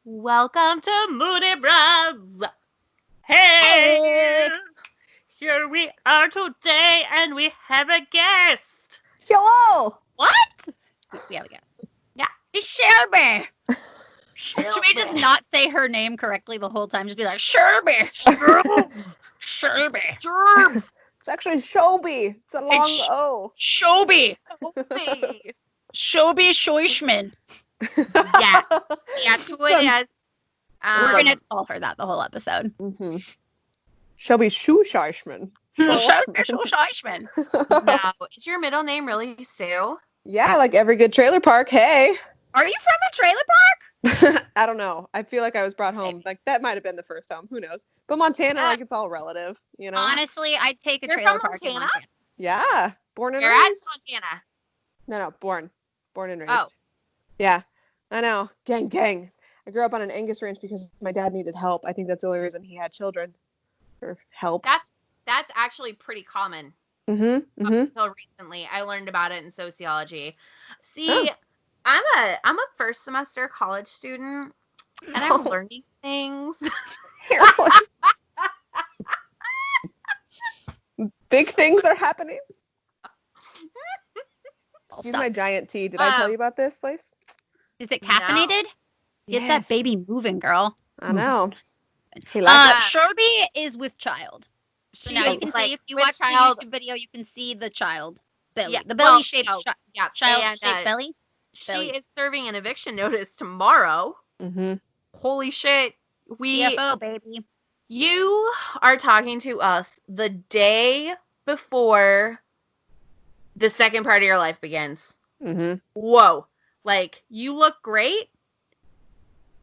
Welcome to Moody Bros. Hey! Here we are today, and we have a guest. Hello! What? Yeah, we got. Yeah. It's Shelbi. Shelbi. Should we just not say her name correctly the whole time? Just be like, Shelbi. Shelbi. Gerbs. It's actually Shelbi. It's a long It's O. Shelbi. Shelbi. Shelbi Seisman. Yeah. That's who it is. We're going to call her that the whole episode. Mm-hmm. Shelbi Seisman. Shelbi Seisman. Now, is your middle name really Sue? Yeah, like every good trailer park. Hey. Are you from a trailer park? I don't know. I feel like I was brought home. Like, that might have been the first home. Who knows? But Montana, like, it's all relative, you know? Honestly, I'd take a You're trailer from park Montana? in Montana. Yeah. Born and You're at raised. Montana. No, born. Born and raised. Oh. Yeah. I know. Gang. I grew up on an Angus ranch because my dad needed help. I think that's the only reason he had children. For help. That's actually pretty common. Mm-hmm. Up until recently. I learned about it in sociology. See, I'm a first semester college student, and I'm learning things. Big things are happening. Use Stop. my giant tea. Did I tell you about this place? Is it caffeinated? Get that baby moving, girl. I know. Hey, Shelbi is with child. So now you can see, if you watch the YouTube video, you can see the child belly. Yeah, the belly-shaped child-shaped belly. She is serving an eviction notice tomorrow. Mm-hmm. Holy shit. CFO, baby. You are talking to us the day before the second part of your life begins. Mm-hmm. Whoa. Like, you look great.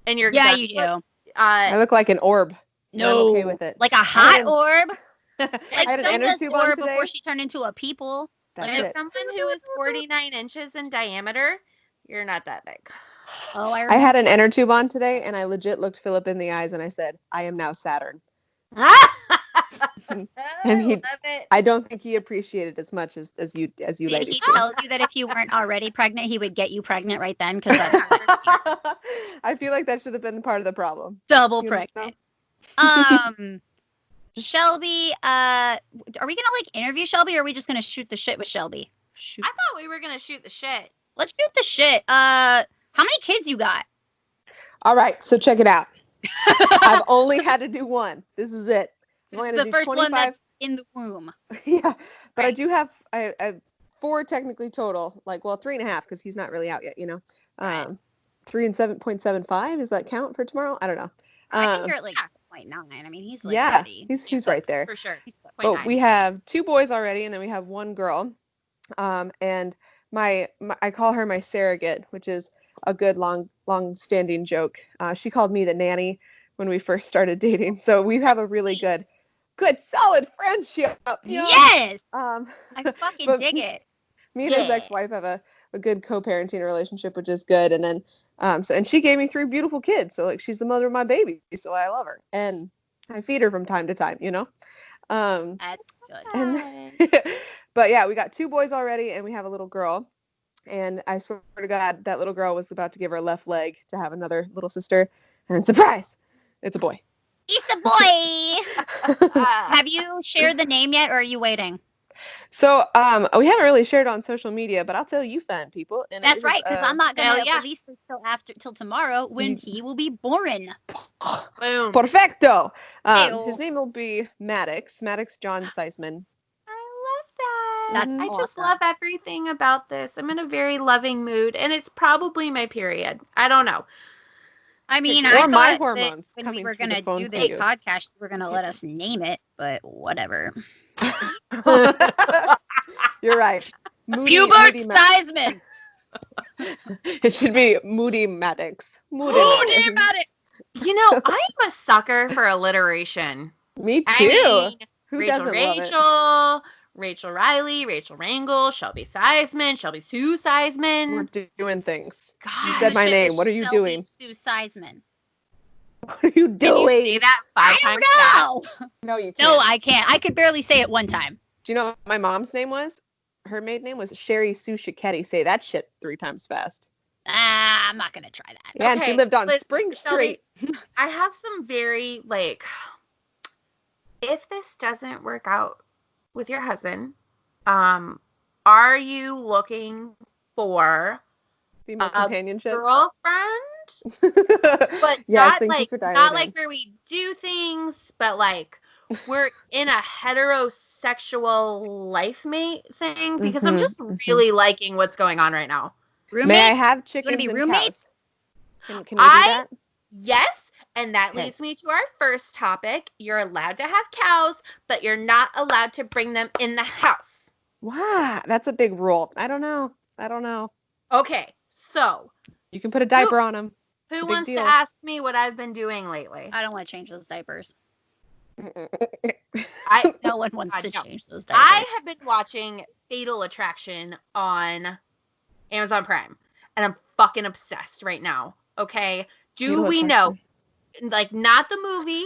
And you're you do. I look like an orb. No. I'm okay with it. Like a hot orb. I had an inner tube on today. Before she turned into a people. That's As it. someone who is 49 inches in diameter, you're not that big. Oh, I had an inner tube on today, and I legit looked Philip in the eyes, and I said, "I am now Saturn." And he, love it. I don't think he appreciated as much as you Did ladies he do. tell you that if you weren't already pregnant, he would get you pregnant right then? Because that's I feel like that should have been part of the problem. double You pregnant. know? Shelbi, are we gonna like interview Shelbi, or are we just gonna shoot the shit with Shelbi? I thought we were going to shoot the shit. Let's shoot the shit. How many kids you got? All right, so check it out. I've only had to do one. This is it. I'm only had to The do first 25. one that's in the womb. Yeah, but I Right. do have I have 4 technically total. Like, well, 3.5 because he's not really out yet. You know, Right. 3 and 7.75. Is that count for tomorrow? I don't know. I think you're at like 0.9. I mean, he's like yeah, ready. he's right there. For sure. But we have 2 boys already, and then we have 1 girl. And my I call her my surrogate, which is a good long-standing joke. She called me the nanny when we first started dating, so we have a really good solid friendship. You know? Yes, I fucking dig it. Me and his Yeah. ex-wife have a good co-parenting relationship, which is good. And then and she gave me 3 beautiful kids, so like she's the mother of my baby, so I love her, and I feed her from time to time, you know. That's good. And but yeah, we got 2 boys already, and we have a little girl. And I swear to God, that little girl was about to give her left leg to have another little sister, and surprise, it's a boy. It's a boy. Have you shared the name yet, or are you waiting? So we haven't really shared on social media, but I'll tell you fine people. And That's right, because I'm not gonna yeah. release this till tomorrow when he will be born. Boom. Perfecto. Ew. His name will be Maddox John Seisman. I love that. That's I just awesome. love everything about this. I'm in a very loving mood, and it's probably my period. I don't know. I mean, Or I my thought hormones that when coming we were through the gonna phone do for this you. podcast, you were gonna let us name it, but whatever. You're right. Moody Hubert Maddox. Seisman. It should be Moody Maddox. Moody Maddox. You know, I'm a sucker for alliteration. Me too. I mean, Who Rachel, doesn't love it? Rachel Riley, Rachel Wrangle, Shelbi Seisman, Shelbi Sue Seisman. We're doing things. God. She said my Shit, name. What are you Shelbi doing? Sue Seisman. What are you Can doing? you say that 5 times fast? No. No, you can't. No, I can't. I could barely say it one time. Do you know what my mom's name was? Her maiden name was Sherry Sue Shiketti. Say that shit 3 times fast. I'm not gonna try that. Yeah, and she lived on Spring Shelby, Street. I have some very, like, if this doesn't work out with your husband, are you looking for female companionship? Girlfriend? But yes, not thank you like, for dialing not in. like where we do things, but like we're in a heterosexual life mate thing, because I'm just really liking what's going on right now. Roommate? May I have chickens be and roommates? cows? Can we do that? Yes, and that leads me to our first topic. You're allowed to have cows, but you're not allowed to bring them in the house. Wow, that's a big rule. I don't know. Okay, so You can put a diaper on them. who wants to ask me what I've been doing lately? I don't want to change those diapers. I No one wants to change those diapers. I have been watching Fatal Attraction on Amazon Prime, and I'm fucking obsessed right now. Okay, do we know? Like, not the movie,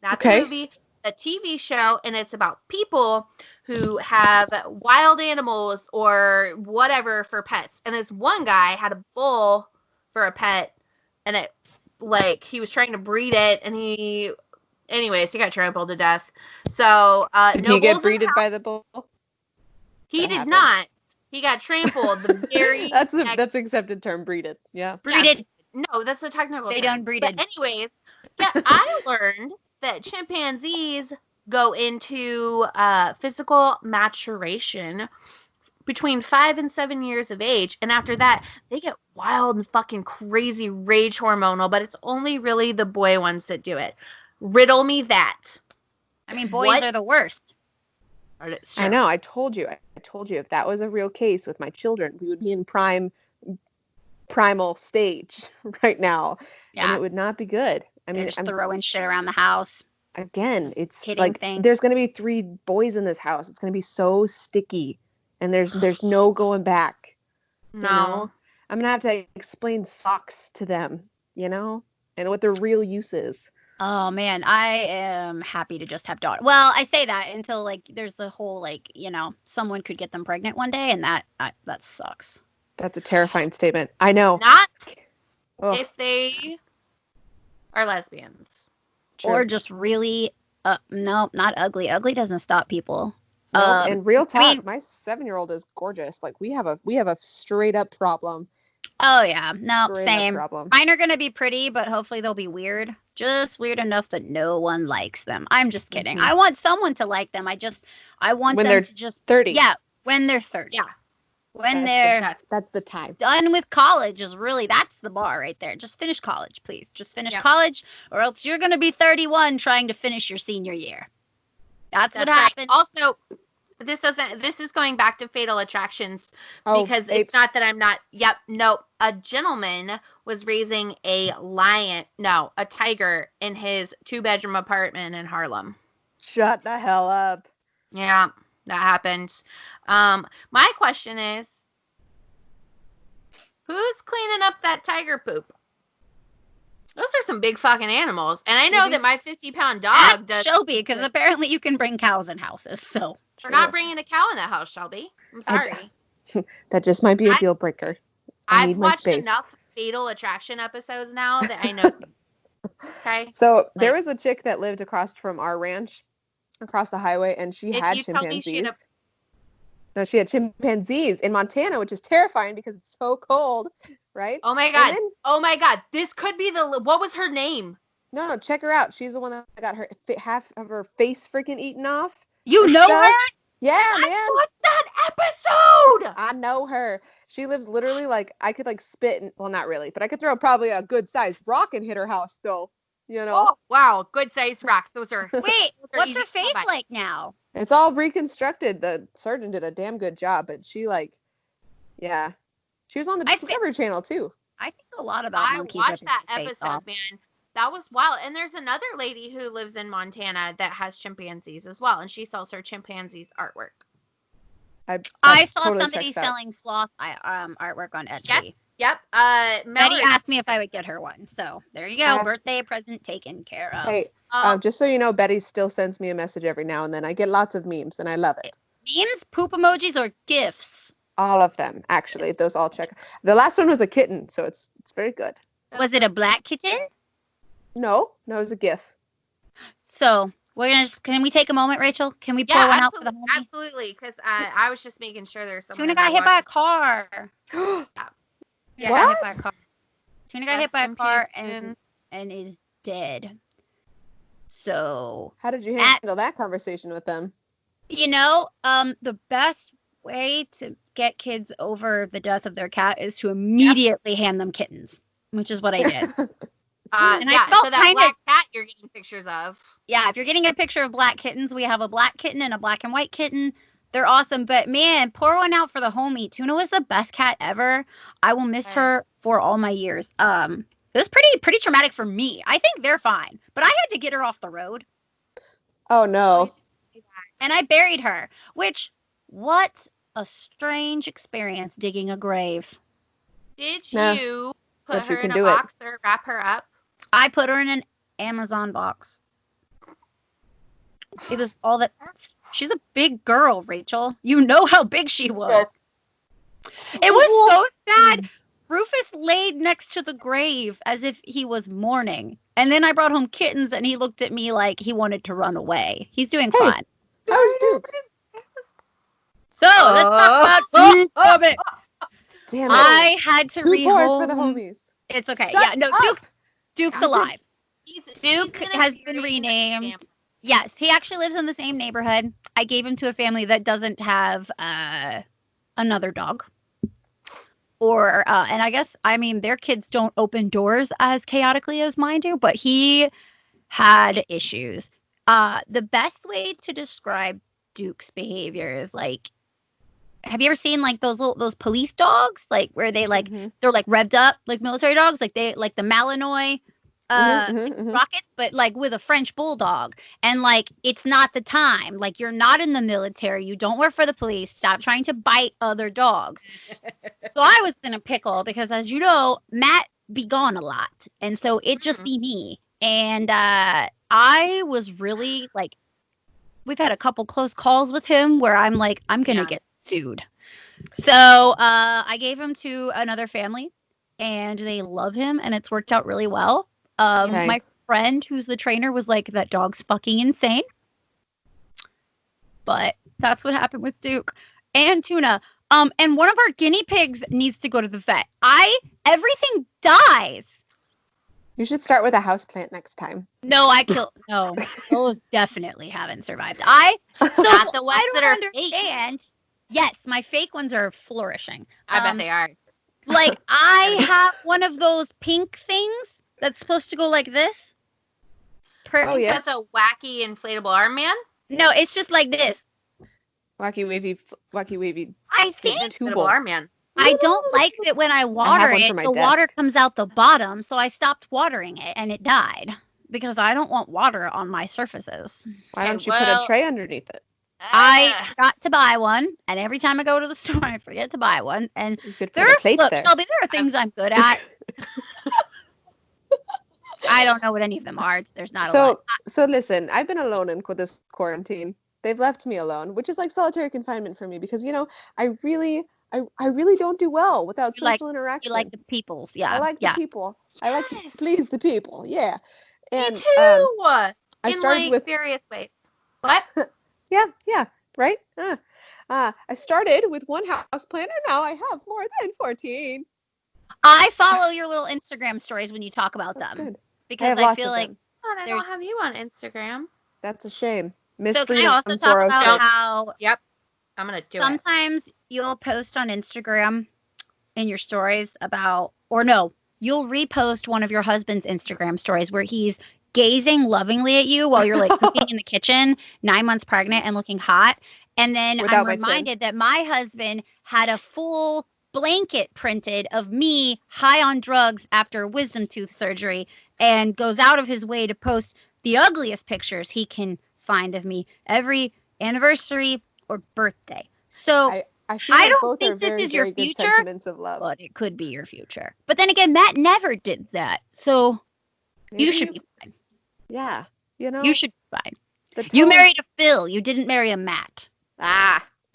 the TV show, and it's about people who have wild animals or whatever for pets. And this one guy had a bull for a pet, and it, like, he was trying to breed it, and he got trampled to death. So, Did he get breeded by the bull? He did not. He got trampled. The very that's accepted term, breeded. Yeah. Breeded. No, that's the technical term. They done breeded. But anyways, yeah, I learned that chimpanzees go into physical maturation between 5 and 7 years of age, and after that, they get wild and fucking crazy rage hormonal, but it's only really the boy ones that do it. Riddle me that. I mean, boys are the worst. I know. I told you if that was a real case with my children, we would be in primal stage right now, and it would not be good. I mean, I'm throwing shit around the house. Again, it's like there's going to be 3 boys in this house. It's going to be so sticky, and there's no going back. No. You know? I'm going to have to explain socks to them, and what their real use is. Oh man, I am happy to just have daughters. Well, I say that until like there's the whole like, someone could get them pregnant one day, and that sucks. That's a terrifying statement. I know. Not if they are lesbians. True. Or just really no, not ugly. Ugly doesn't stop people. No, and real talk, my 7-year-old is gorgeous. Like we have a straight up problem. Oh yeah, no, Straight same. Problem. Mine are gonna be pretty, but hopefully they'll be weird. Just weird enough that no one likes them. I'm just kidding. I want someone to like them. I want when them to just 30. Yeah, when they're 30. Yeah. When that's the time. Done with college is really, that's the bar right there. Just finish college, please. Just finish college, or else you're gonna be 31 trying to finish your senior year. That's what happened. Also, this is going back to Fatal Attractions, because it's not that I'm not. Yep, no. A gentleman was raising a tiger in his 2-bedroom apartment in Harlem. Shut the hell up. Yeah, that happened. My question is, who's cleaning up that tiger poop? Those are some big fucking animals. And I know that my 50-pound dog does. Shelby, because apparently you can bring cows in houses, so. We're not bringing a cow in the house, Shelby. I'm sorry. That just might be a deal breaker. I've watched enough Fatal Attraction episodes now that I know. Okay? So there was a chick that lived across from our ranch, across the highway, and she had chimpanzees. No, she had chimpanzees in Montana, which is terrifying because it's so cold, right? Oh my god. This could be what was her name? No, check her out. She's the one that got her half of her face freaking eaten off. You know her? Yeah, man. I watched that episode. I know her. She lives literally like, I could like spit, well, not really, but I could throw probably a good sized rock and hit her house though, Oh, wow. Good sized rocks. Those are. Wait, what's her face like now? It's all reconstructed. The surgeon did a damn good job, but she she was on the Discovery Channel too. I think a lot about monkeys. I watched that episode, man. That was wild. And there's another lady who lives in Montana that has chimpanzees as well, and she sells her chimpanzees artwork. I saw somebody selling sloth artwork on Etsy. Yep. Betty asked me if I would get her one, so there you go. Birthday present taken care of. Hey, just so you know, Betty still sends me a message every now and then. I get lots of memes, and I love it. Memes, poop emojis, or GIFs? All of them, actually. Those all check. The last one was a kitten, so it's very good. Was it a black kitten? No, it was a GIF. So we're gonna can we take a moment, Rachel? Can we pull one out for the homie? Absolutely, because I was just making sure there's someone. Tuna got hit by a car. Yeah, What? Got hit by a car. Tuna got hit by a car and is dead. So how did you handle that conversation with them? The best way to get kids over the death of their cat is to immediately hand them kittens, which is what I did. And I felt so that black cat you're getting pictures of. Yeah, if you're getting a picture of black kittens, we have a black kitten and a black and white kitten. They're awesome, but man, pour one out for the homie. Tuna was the best cat ever. I will miss her for all my years. It was pretty traumatic for me. I think they're fine, but I had to get her off the road. Oh no. And I buried her, which what a strange experience digging a grave. Did you put her in a box or wrap her up? I put her in an Amazon box. It was all that. She's a big girl, Rachel. You know how big she was. It was so sad. Rufus laid next to the grave as if he was mourning. And then I brought home kittens and he looked at me like he wanted to run away. He's doing fine. How's Duke? So let's talk about Duke of it. Damn it. I had to rehome. 2 boys for the homies. It's okay. Shut up. Duke's alive. Duke has been renamed. Yes, he actually lives in the same neighborhood. I gave him to a family that doesn't have another dog. And I guess, their kids don't open doors as chaotically as mine do, but he had issues. The best way to describe Duke's behavior is like, have you ever seen like those police dogs, like where they like they're like revved up like military dogs, like they like the Malinois rockets, but like with a French bulldog, and like it's not the time, like you're not in the military, you don't work for the police, stop trying to bite other dogs. So I was in a pickle because, as you know, Matt be gone a lot, and so it just be me, and I was really like, we've had a couple close calls with him where I'm like, I'm gonna get sued. So I gave him to another family and they love him and it's worked out really well. My friend who's the trainer was like, that dog's fucking insane. But that's what happened with Duke and Tuna. And one of our guinea pigs needs to go to the vet. Everything dies. You should start with a houseplant next time. No, no, those definitely haven't survived. Not the ones that are understand. Fake. Yes, my fake ones are flourishing. I bet they are. Like, I have one of those pink things that's supposed to go like this. That's a wacky inflatable arm man? No, it's just like this. Wacky wavy. I think inflatable arm man. I don't like that when I water it, the water comes out the bottom, so I stopped watering it and it died because I don't want water on my surfaces. Why don't you put a tray underneath it? I forgot to buy one, and every time I go to the store, I forget to buy one. And Shelby, there are things I'm good at. I don't know what any of them are. There's not a lot. So listen, I've been alone in this quarantine. They've left me alone, which is like solitary confinement for me because, I really don't do well without social interaction. You like the peoples, yeah. I like the people. I like to please the people, yeah. And, me too. I started with various ways. What? Yeah, right? I started with one house plant, and now I have more than 14. I follow your little Instagram stories when you talk about them. Good. Because I feel like I don't have you on Instagram. That's a shame. So can I also talk about how I'm going to do sometimes you'll post on Instagram in your stories you'll repost one of your husband's Instagram stories where he's gazing lovingly at you while you're like cooking in the kitchen, 9 months pregnant and looking hot. And then I'm reminded that my husband had a full blanket printed of me high on drugs after wisdom tooth surgery and goes out of his way to post the ugliest pictures he can find of me every anniversary or birthday. So I don't think this is your future, but it could be your future. But then again, Matt never did that. So you should be fine. Yeah. You should be fine. You married a Phil. You didn't marry a Matt.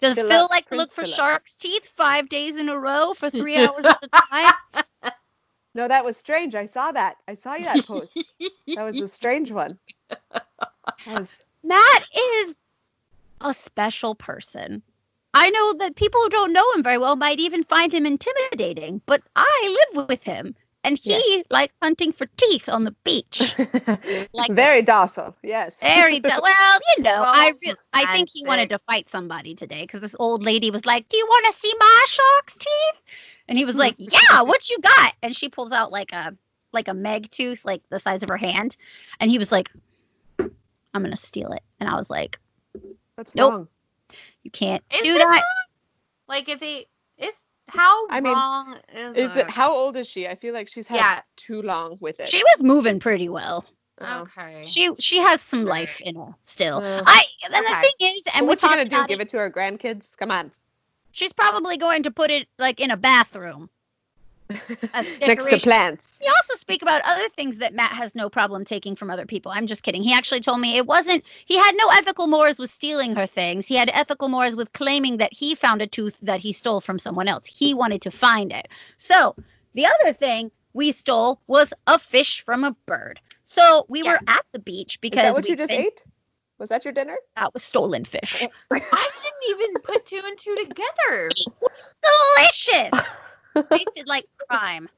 Does Fill Phil up, like to Prince look for Philip. shark's teeth 5 days in a row for 3 hours at a time? No, that was strange. I saw that. I saw that post. That was a strange one. Matt is a special person. I know that people who don't know him very well might even find him intimidating, but I live with him, and he likes hunting for teeth on the beach. Like very docile, yes. Very well, you know, I think he wanted Romantic. to fight somebody today because this old lady was like, "Do you want to see my shark's teeth?" And he was like, "Yeah, what you got?" And she pulls out like a meg tooth, like the size of her hand, and he was like, "I'm gonna steal it." And I was like, That's nope. wrong. "You can't Is do this that." wrong? Like, how I mean, wrong is it? How old is she? I feel like she's had too long with it. She was moving pretty well. Oh. Okay. She has some life in her still. Oh. And the Okay. thing is, and we what's she talked gonna do? about Give it to her grandkids? Come on. She's probably going to put it like in a bathroom. Next to plants. We also speak about other things that Matt has no problem taking from other people. I'm just kidding. He actually told me he had no ethical mores with stealing her things. He had ethical mores with claiming that he found a tooth that he stole from someone else. He wanted to find it. So the other thing we stole was a fish from a bird. So we were at the beach because Is that what you just ate? Was that your dinner? That was stolen fish. I didn't even put two and two together. Delicious. Tasted like crime.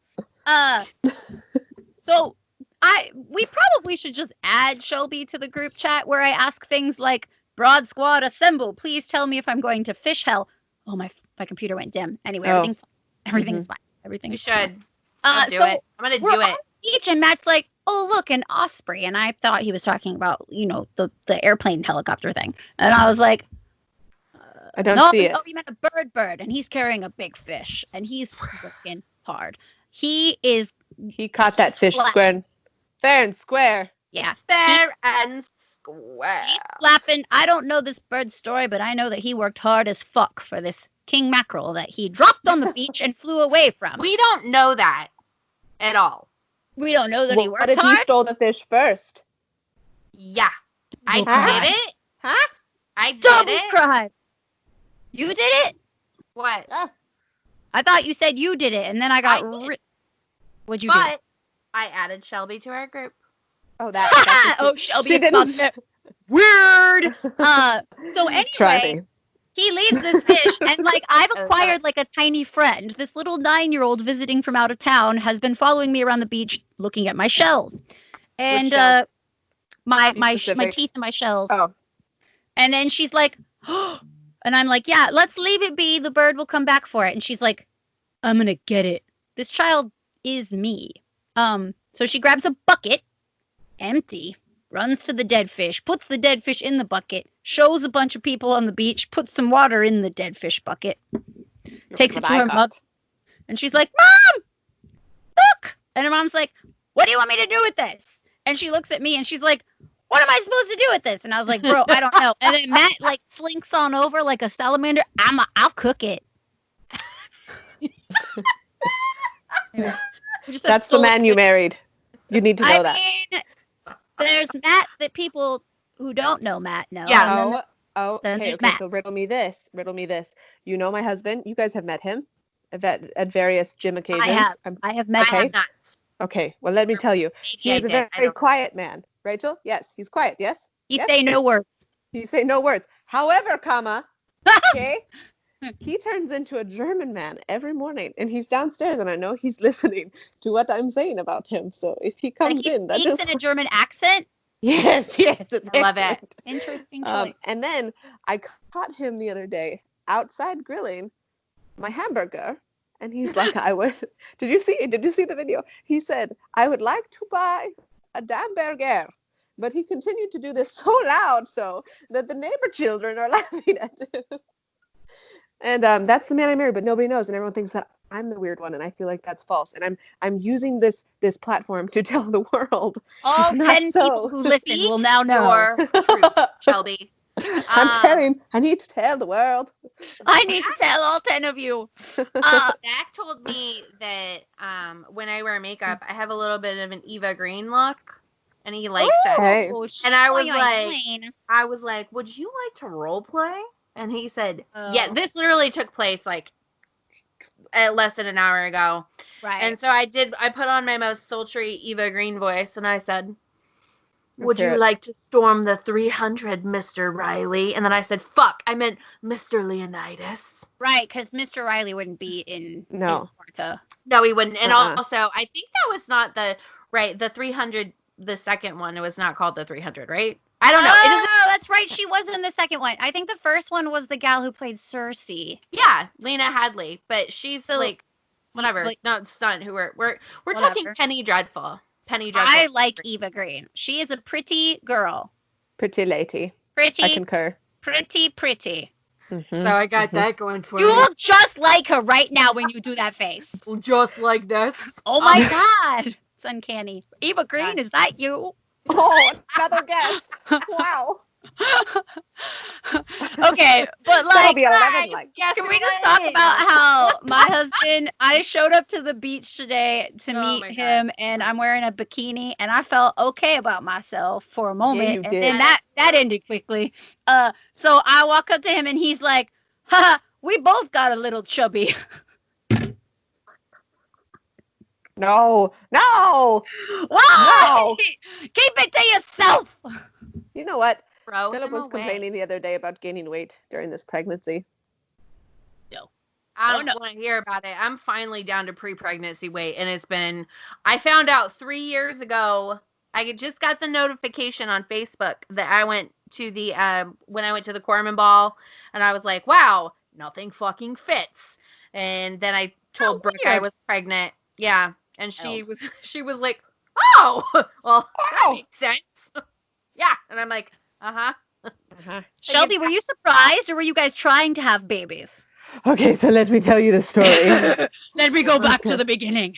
So we probably should just add Shelby to the group chat where I ask things like, "Broad Squad assemble, please tell me if I'm going to fish hell." Oh, my computer went dim. Anyway, everything's fine. Everything's You should. fine. I'll do it. I'm gonna we're do on it. the beach, and Matt's like, "Oh, look, an osprey," and I thought he was talking about, the airplane helicopter thing, and I was like, I don't see it. Oh, you meant a bird, and he's carrying a big fish, and he's working hard. He caught that fish fair and square. Yeah. Fair and square. He's flapping. I don't know this bird's story, but I know that he worked hard as fuck for this king mackerel that he dropped on the beach and flew away from. We don't know that at all. We don't know that he worked What if hard? you stole the fish first? Yeah. I Huh? did it. Huh? I did Double it. crime. You did it? What? I thought you said you did it, and then I got. I did. What'd you do? But I added Shelby to our group. Oh, that's Oh, Shelby. she didn't. Weird. So Try anyway, me. he leaves this fish, and like I've acquired like a tiny friend. This little 9-year-old visiting from out of town has been following me around the beach, looking at my shells, and shells? my Specific? teeth and my shells. Oh. And then she's like, and I'm like, yeah, let's leave it be. The bird will come back for it. And she's like, I'm gonna get it. This child is me. So she grabs a bucket, empty, runs to the dead fish, puts the dead fish in the bucket, shows a bunch of people on the beach, puts some water in the dead fish bucket, takes it to her mug, and she's like, "Mom, look!" And her mom's like, "What do you want me to do with this?" And she looks at me and she's like, "What am I supposed to do with this?" And I was like, "Bro, I don't know." And then Matt like slinks on over like a salamander. I'll cook it. That's the man you married. You need to know that. mean, there's Matt that people who don't know Matt know. Yeah. Then Okay. there's Matt. So riddle me this. You know my husband. You guys have met him at various gym occasions. I have met I him. have not. Okay. Well, let me tell you. He is a very quiet man. Rachel? Yes. He's quiet. Yes. He say no words. He say no words. However, okay. He turns into a German man every morning, and he's downstairs, and I know he's listening to what I'm saying about him. So if he comes in, that speaks is in a German accent. yes, it's I love it. excellent. Interesting choice. And then I caught him the other day outside grilling my hamburger, and he's like, Did you see the video? He said, "I would like to buy a damn burger." But he continued to do this so loud so that the neighbor children are laughing at him. And that's the man I married, but nobody knows, and everyone thinks that I'm the weird one, and I feel like that's false. And I'm using this platform to tell the world. All 10 people who listen will now know. Your truth, Shelby. I need to tell the world. I need to tell all 10 of you. Zach told me that when I wear makeup, I have a little bit of an Eva Green look, and he likes it. Hey. And I was like, would you like to role play? And he said, yeah, this literally took place like less than an hour ago. Right. And so I put on my most sultry Eva Green voice and I said, would you like to storm the 300, Mr. Riley? And then I said, fuck, I meant Mr. Leonidas. Right, because Mr. Riley wouldn't be in Sparta. No, he wouldn't. And also, I think that was not the 300, the second one, it was not called the 300, right? I don't know. Oh, that's right. She was in the second one. I think the first one was the gal who played Cersei. Yeah, Lena Headey. But she's like, whatever. No, it's not who we're talking Penny Dreadful. I like Eva Green. She is a pretty girl. Pretty lady. Pretty. I concur. Pretty. Mm-hmm. So I got that going for you. You look just like her right now when you do that face. Just like this. Oh my God. It's uncanny. Eva Green, is that you? Oh, another guest. Wow. Okay, but like, be 11 likes. Can we just talk about how my husband, I showed up to the beach today to meet him, and I'm wearing a bikini, and I felt okay about myself for a moment, and then that ended quickly. So I walk up to him, and he's like, haha, we both got a little chubby. No. Why? No. Keep it to yourself. You know what? Bro, Philip was complaining the other day about gaining weight during this pregnancy. No. I don't want to hear about it. I'm finally down to pre-pregnancy weight, and I found out 3 years ago, I just got the notification on Facebook that I went to when I went to the Corpsman ball, and I was like, wow, nothing fucking fits. And then I told Brooke I was pregnant. Yeah. And she was like, oh, well, that makes sense. Yeah. And I'm like, Shelby, were you surprised, or were you guys trying to have babies? Okay, so let me tell you the story. Let me go back to the beginning.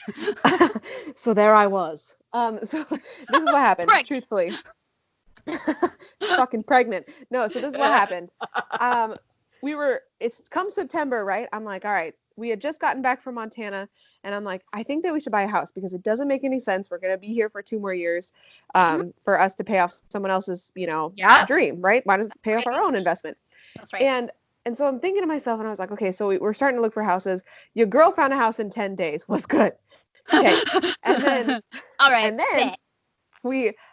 So there I was. So this is what happened, truthfully. Fucking pregnant. No, so this is what happened. It's come September, right? I'm like, all right, we had just gotten back from Montana, and I'm like, I think that we should buy a house because it doesn't make any sense. We're going to be here for 2 more years for us to pay off someone else's, dream, right? Why not pay off our own investment? That's right. And so I'm thinking to myself, and I was like, okay, so we're starting to look for houses. Your girl found a house in 10 days. What's good? Okay. And then, all right. And then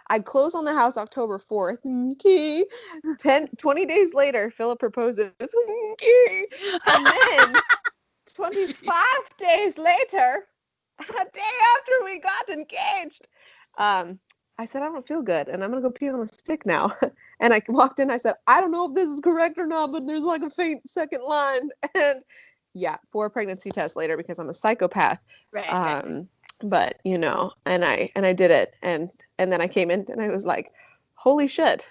I closed on the house October 4th. Okay. 20 days later, Philip proposes. Okay. And then 25 days later, a day after we got engaged, I said, I don't feel good, and I'm going to go pee on a stick now. And I walked in, I said, I don't know if this is correct or not, but there's like a faint second line. And 4 pregnancy tests later because I'm a psychopath. Right. But, and I did it. And then I came in and I was like, holy shit.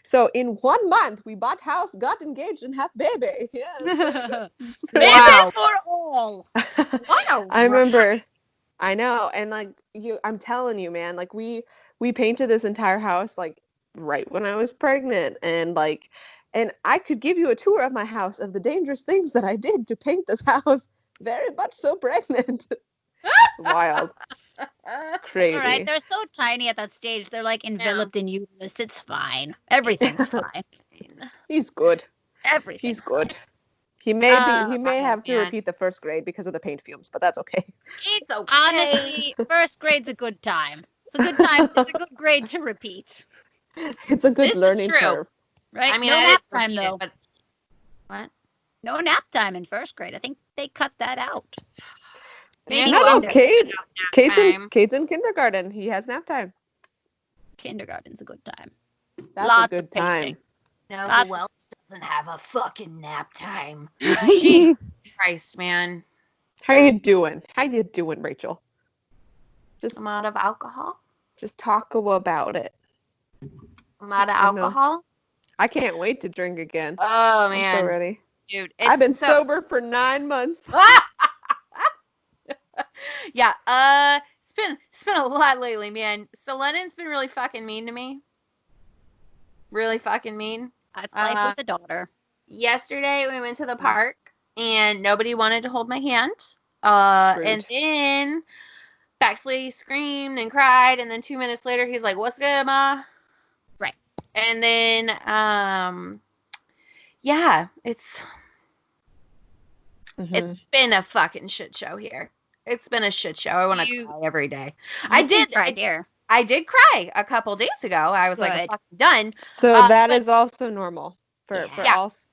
So in 1 month, we bought house, got engaged, and had baby. Yeah. Babies for all. What a I remember. I know. And like I'm telling you, man, like we painted this entire house like right when I was pregnant, and I could give you a tour of my house of the dangerous things that I did to paint this house. Very much so pregnant. It's wild. Crazy. All right, they're so tiny at that stage. They're like enveloped in uterus. It's fine. Everything's fine. He's good. Everything's He's good. Fine. He may have to repeat the first grade because of the paint fumes, but that's okay. It's okay. Honestly, first grade's a good time. It's a good time. It's a good grade to repeat. It's a good learning curve. Right? I mean, no nap time though. But... What? No nap time in first grade. I think they cut that out. Maybe no, Cade's in kindergarten. He has nap time. Kindergarten's a good time. That's a good time. No, who else doesn't have a fucking nap time? Jesus Christ, man. How you doing, Rachel? I'm out of alcohol. Just talk about it. I'm out of alcohol. I can't wait to drink again. Oh man, I'm so ready, dude. I've been sober for 9 months. Yeah. It's been a lot lately, man. So Lennon's been really fucking mean to me. Really fucking mean. That's life with a daughter. Yesterday we went to the park and nobody wanted to hold my hand. And then Baxley screamed and cried, and then 2 minutes later he's like, "What's good, Ma?" Right. And then yeah, it's been a fucking shit show here. It's been a shit show. I want to cry every day. I did cry a couple days ago. I was like, I'm fucking done. So that is also normal for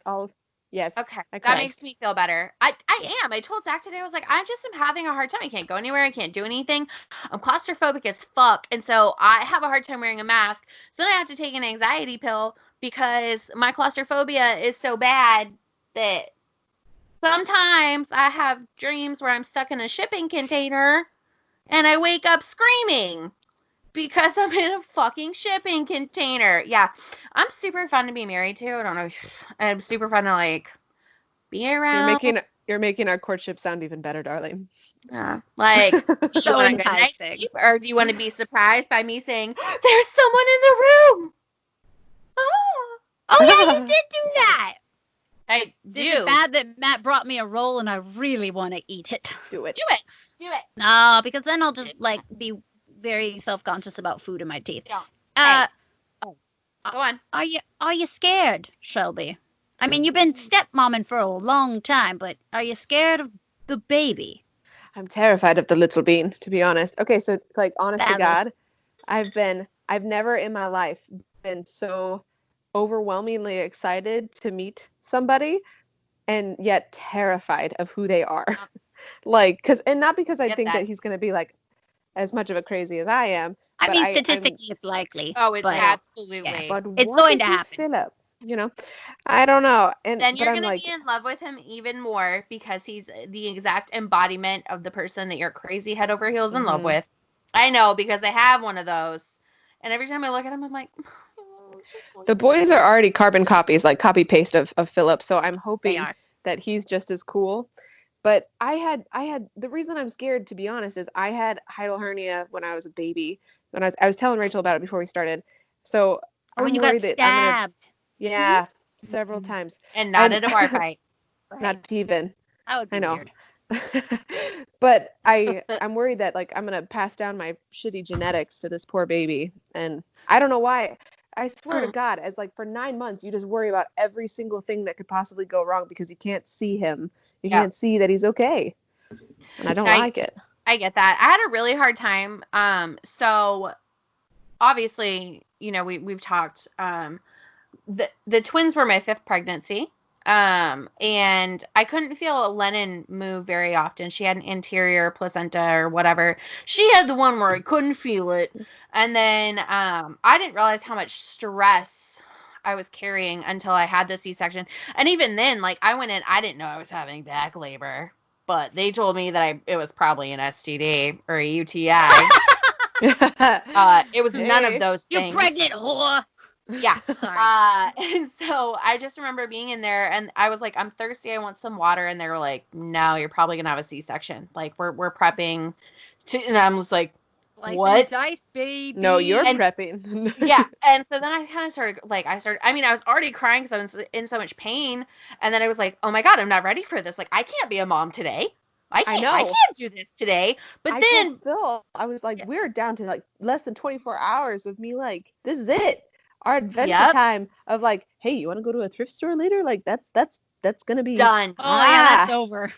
all. Yes. Okay. That makes me feel better. I am. I told Zach today, I was like, I just am having a hard time. I can't go anywhere. I can't do anything. I'm claustrophobic as fuck. And so I have a hard time wearing a mask. So then I have to take an anxiety pill because my claustrophobia is so bad that sometimes I have dreams where I'm stuck in a shipping container and I wake up screaming because I'm in a fucking shipping container. Yeah. I'm super fun to be married to. I don't know. I'm super fun to like be around. You're making our courtship sound even better, darling. Yeah. Like, so enticing. Or do you want to be surprised by me saying, there's someone in the room? Oh yeah, you did do that. I do. It's bad that Matt brought me a roll and I really want to eat it. Do it. No, because then I'll just like be very self-conscious about food in my teeth. Yeah. Go on. Are you scared, Shelby? I mean, you've been stepmomming for a long time, but are you scared of the baby? I'm terrified of the little bean, to be honest. Okay, so like honest to God, I've never in my life been so overwhelmingly excited to meet somebody and yet terrified of who they are. Like, and not because I think that he's going to be like as much of a crazy as I am. I mean, statistically, it's likely. Oh, it's absolutely. Yeah, but it's going to happen. Philip, I don't know. And then you're going to be in love with him even more because he's the exact embodiment of the person that you're crazy head over heels in love with. I know, because I have one of those. And every time I look at him, I'm like... The boys are already carbon copies, like copy paste of Philip. So I'm hoping that he's just as cool. But I had the reason I'm scared, to be honest, is I had hiatal hernia when I was a baby. When I was telling Rachel about it before we started. So I'm worried that stabbed. Several times. And not at a bar fight. Not even. That would be weird. But I'm worried that like I'm gonna pass down my shitty genetics to this poor baby, and I don't know why. I swear to God, as like for 9 months, you just worry about every single thing that could possibly go wrong because you can't see him. You can't see that he's okay. And I don't like it. I get that. I had a really hard time. So obviously, we've talked, the twins were my 5th pregnancy. And I couldn't feel Lennon move very often. She had an anterior placenta or whatever. She had the one where I couldn't feel it. And then, I didn't realize how much stress I was carrying until I had the C-section. And even then, like I went in, I didn't know I was having back labor, but they told me that it was probably an STD or a UTI. It was none of those things. You pregnant whore. Yeah. Sorry. And so I just remember being in there and I was like, I'm thirsty. I want some water. And they were like, no, you're probably going to have a C-section. Like we're prepping and I was like, what? Dice, baby. No, you're prepping. Yeah. And so then I kind of started, I was already crying because I was in so much pain. And then I was like, oh my God, I'm not ready for this. Like, I can't be a mom today. I can't do this today. But then Phil, I was like, we're down to like less than 24 hours of me. Like, this is it. Our adventure time of like, hey, you want to go to a thrift store later? Like, that's going to be done. Oh, yeah, that's over.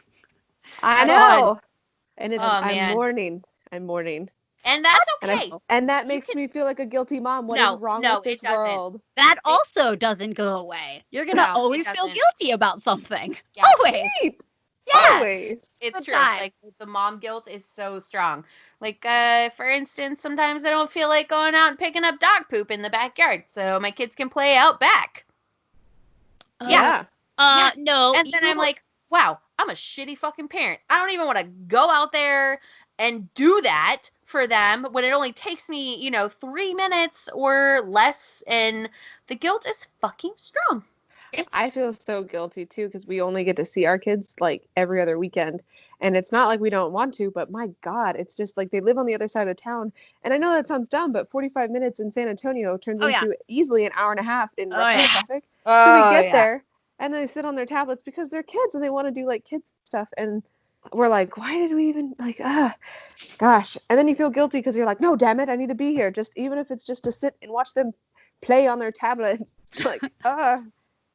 I know. And it's, I'm mourning. And that's okay. And that makes me feel like a guilty mom. What is wrong with this world? That also doesn't go away. You're going to always feel guilty about something. Yeah. Always. Right. Yeah. Always. It's true. Like, the mom guilt is so strong. Like, for instance, sometimes I don't feel like going out and picking up dog poop in the backyard so my kids can play out back. Yeah. No. And then I'm like, wow, I'm a shitty fucking parent. I don't even want to go out there and do that for them when it only takes me, 3 minutes or less, and the guilt is fucking strong. I feel so guilty too because we only get to see our kids like every other weekend, and it's not like we don't want to, but my God, it's just like they live on the other side of town, and I know that sounds dumb, but 45 minutes in San Antonio turns into easily an hour and a half in rush hour traffic. So we get there and they sit on their tablets because they're kids and they want to do like kids stuff, and we're like, why did we even like gosh. And then you feel guilty because you're like, no, damn it, I need to be here, just even if it's just to sit and watch them play on their tablets. Like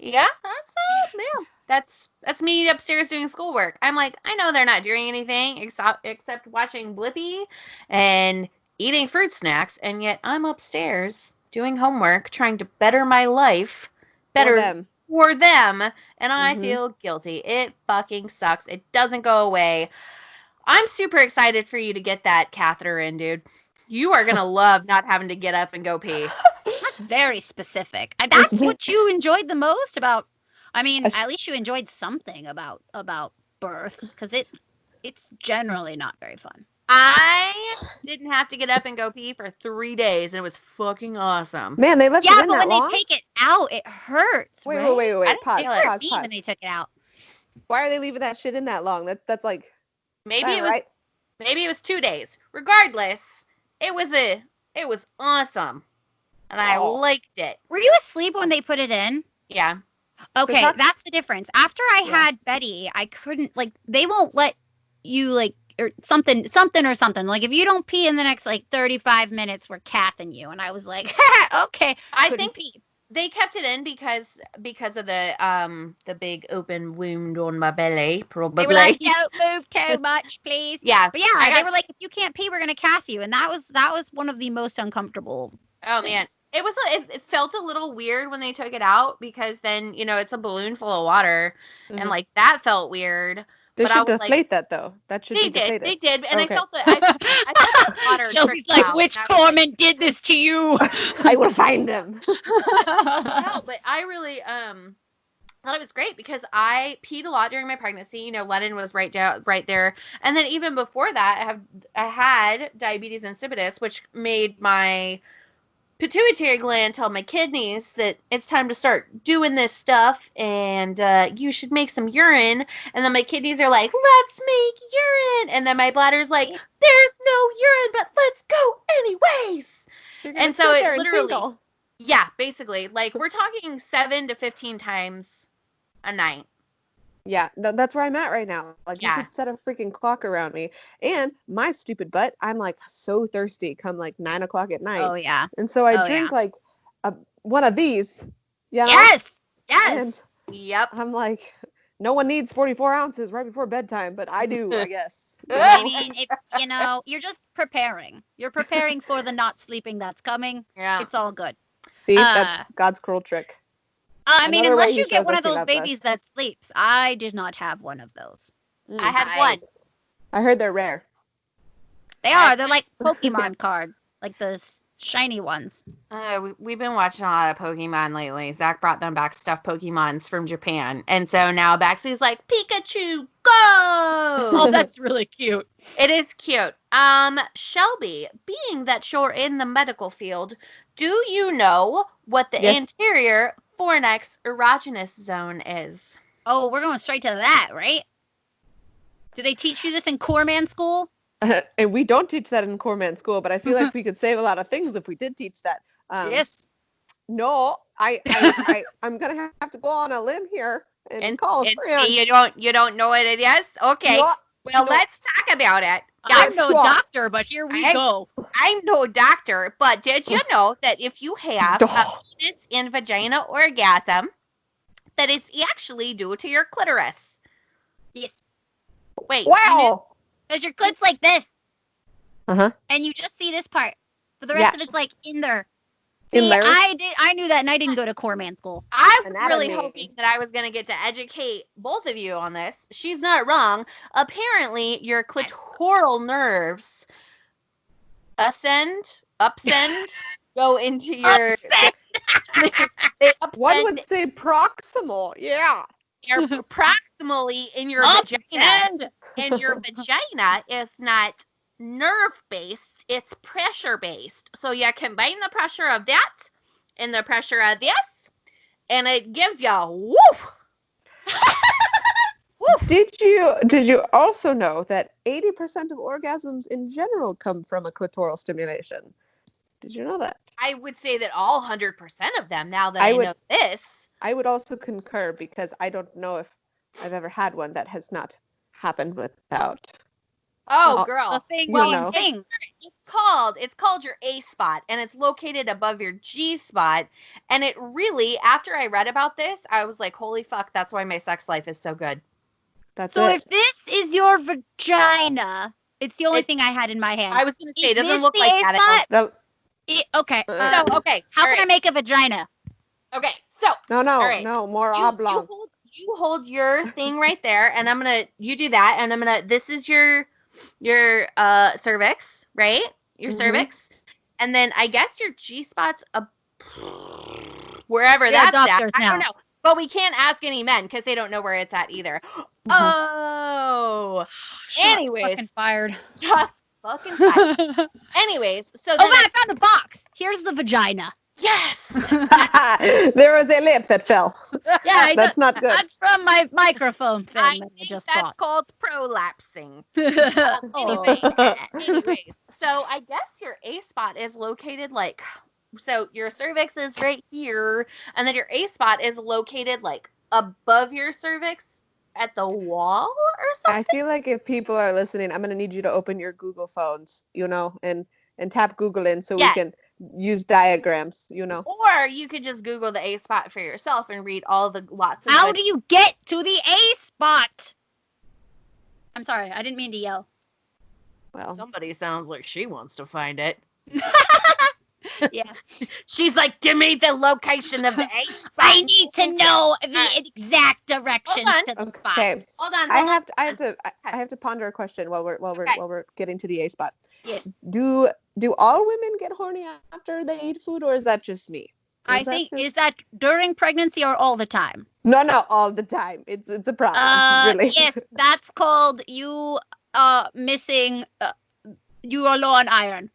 yeah, that's Yeah, that's me upstairs doing schoolwork. I'm like, I know they're not doing anything except watching Blippi and eating fruit snacks, and yet I'm upstairs doing homework, trying to better my life, better for them, and I feel guilty. It fucking sucks. It doesn't go away. I'm super excited for you to get that catheter in, dude. You are gonna love not having to get up and go pee. That's very specific. That's what you enjoyed the most about. I mean, at least you enjoyed something about birth, because it's generally not very fun. I didn't have to get up and go pee for 3 days, and it was fucking awesome. Man, they left it in that long? Yeah, but when they take it out, it hurts. Wait, right? wait. Pause. When they took it out. Why are they leaving that shit in that long? That's like. Maybe it was 2 days. Regardless, it was awesome, and I liked it. Were you asleep when they put it in? Yeah. Okay, that's the difference. After I had Betty, I couldn't, like, they won't let you, like, or something. Like, if you don't pee in the next, like, 35 minutes, we're cathing you. And I was like, okay. I think they kept it in because of the big open wound on my belly, probably. They were like, don't move too much, please. Yeah. But yeah, they were like, if you can't pee, we're going to cath you. And that was one of the most uncomfortable Oh, man. It felt a little weird when they took it out, because then, it's a balloon full of water, and, like, that felt weird. They should deflate that, though. That should be deflated. They did, and okay. I felt the water Shelby's like, out, which Corpsman did this to you? I will find them. No, but I really thought it was great, because I peed a lot during my pregnancy. Lennon was right there. And then even before that, I had diabetes insipidus, which made my pituitary gland tell my kidneys that it's time to start doing this stuff, and you should make some urine. And then my kidneys are like, let's make urine. And then my bladder's like, there's no urine, but let's go anyways. And so it literally, yeah, basically, like, we're talking 7 to 15 times a night. Yeah, that's where I'm at right now. Like, you could set a freaking clock around me. And my stupid butt, I'm, like, so thirsty come, like, 9 o'clock at night. Oh, yeah. And so I drink, like, one of these. You know? Yes! And yep. I'm like, no one needs 44 ounces right before bedtime, but I do, I guess. I mean, if, you're just preparing. You're preparing for the not sleeping that's coming. Yeah. It's all good. See, that's God's cruel trick. I mean, unless you get one of those babies that sleeps. I did not have one of those. I had one. I heard they're rare. They are. They're like Pokemon cards, like the shiny ones. We've been watching a lot of Pokemon lately. Zach brought them back stuffed Pokemons from Japan. And so now Baxley's like, Pikachu, go! Oh, that's really cute. It is cute. Shelby, being that you're in the medical field, do you know what the anterior fornix erogenous zone is? Oh, we're going straight to that, right? Do they teach you this in Corpsman school? And we don't teach that in Corpsman school, but I feel like we could save a lot of things if we did teach that. Yes. No, I'm gonna have to go on a limb here and call a friend. You don't know what it is? Okay. No, well, let's talk about it. I'm no doctor, but here we go. I'm no doctor, but did you know that if you have a penis in vagina orgasm, that it's actually due to your clitoris? Yes. Wait. Wow. Because your clit's like this. Uh-huh. And you just see this part. But the rest of it's like in there. In there? I knew that, and I didn't go to Corpsman school. I was really hoping that I was going to get to educate both of you on this. She's not wrong. Apparently, your clitoral nerves upsend, go into your... Upsend. One would say proximal, yeah. You're proximally in your vagina. And your vagina is not nerve-based. It's pressure-based. So you combine the pressure of that and the pressure of this, and it gives you woof. Woof. Did you also know that 80% of orgasms in general come from a clitoral stimulation? Did you know that? I would say that all 100% of them, now that I know this. I would also concur, because I don't know if I've ever had one that has not happened without. Oh, girl. The thing. it's called your A spot, and it's located above your G spot. And it really, after I read about this, I was like, holy fuck, that's why my sex life is so good. So if this is your vagina, it's the only thing I had in my hand. I was gonna say, it doesn't look like that. Okay. So okay, how can I make a vagina? Okay, so no, more oblong. You hold your thing right there, and you do that, and this is your cervix, right? Your cervix, and then I guess your G spot's wherever that's at. I don't know, but we can't ask any men because they don't know where it's at either. Oh, anyways, fucking fired. Just fucking fired. Anyways, so then I found a box. Here's the vagina. Yes. There was a lip that fell. Yeah, that's not good. That's from my microphone thing. I think that's called prolapsing. Anyways, so I guess your A spot is located so your cervix is right here, and then your A spot is located above your cervix at the wall or something. I feel like if people are listening, I'm gonna need you to open your Google phones, and tap Google in so we can use diagrams, Or you could just Google the A spot for yourself and read all the lots of. How do you get to the A spot? I'm sorry, I didn't mean to yell. Well, somebody sounds like she wants to find it. Yeah. She's like, give me the location of the A spot. I need to know the exact direction to the spot. Okay. Hold on. I have to ponder a question while we're getting to the A spot. Yes. Do all women get horny after they eat food, or is that just me? Is that during pregnancy or all the time? No, all the time. It's a problem, really. Yes, that's called you missing. You are low on iron.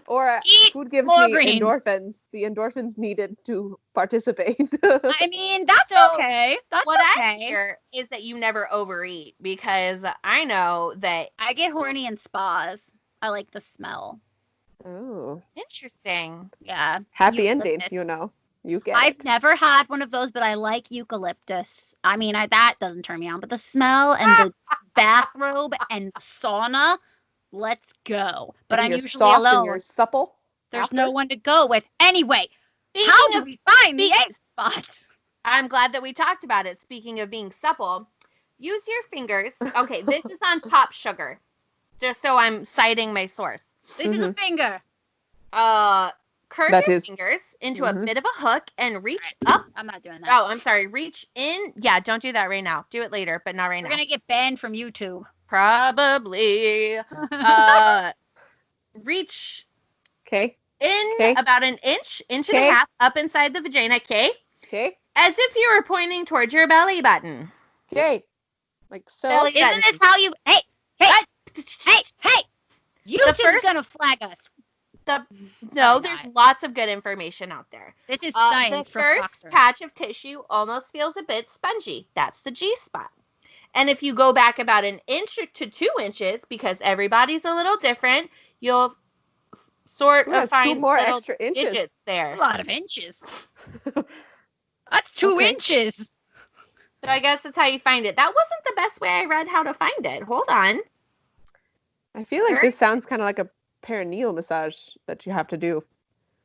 Or food gives me endorphins. The endorphins needed to participate. I mean, that's okay. That's what okay. I hear is that you never overeat, because I know that I get horny in spas. I like the smell. Oh, interesting. Yeah. Happy ending. You get I've never had one of those, but I like eucalyptus. I mean, that doesn't turn me on, but the smell and the bathrobe and sauna. Let's go. But I'm usually soft alone. And you're supple. There's no one to go with. Anyway, how do we find the A spot? I'm glad that we talked about it. Speaking of being supple, use your fingers. Okay, this is on Pop Sugar, just so I'm citing my source. This is a finger. Curve your fingers into a bit of a hook and reach up. I'm not doing that. Oh, I'm sorry. Reach in. Yeah, don't do that right now. Do it later, but not right now. We're going to get banned from YouTube. Probably. Reach in about an inch and a half up inside the vagina, okay? Okay. As if you were pointing towards your belly button. Okay. Like so. Isn't this how you... Hey! YouTube's going to flag us. There's lots of good information out there. This is science. The first patch of tissue almost feels a bit spongy. That's the G spot. And if you go back about an inch to 2 inches, because everybody's a little different, you'll sort of find 2 more little extra inches digits there. A lot of inches. That's 2 inches. So I guess that's how you find it. That wasn't the best way I read how to find it. Hold on. I feel like this sounds kind of like a perineal massage that you have to do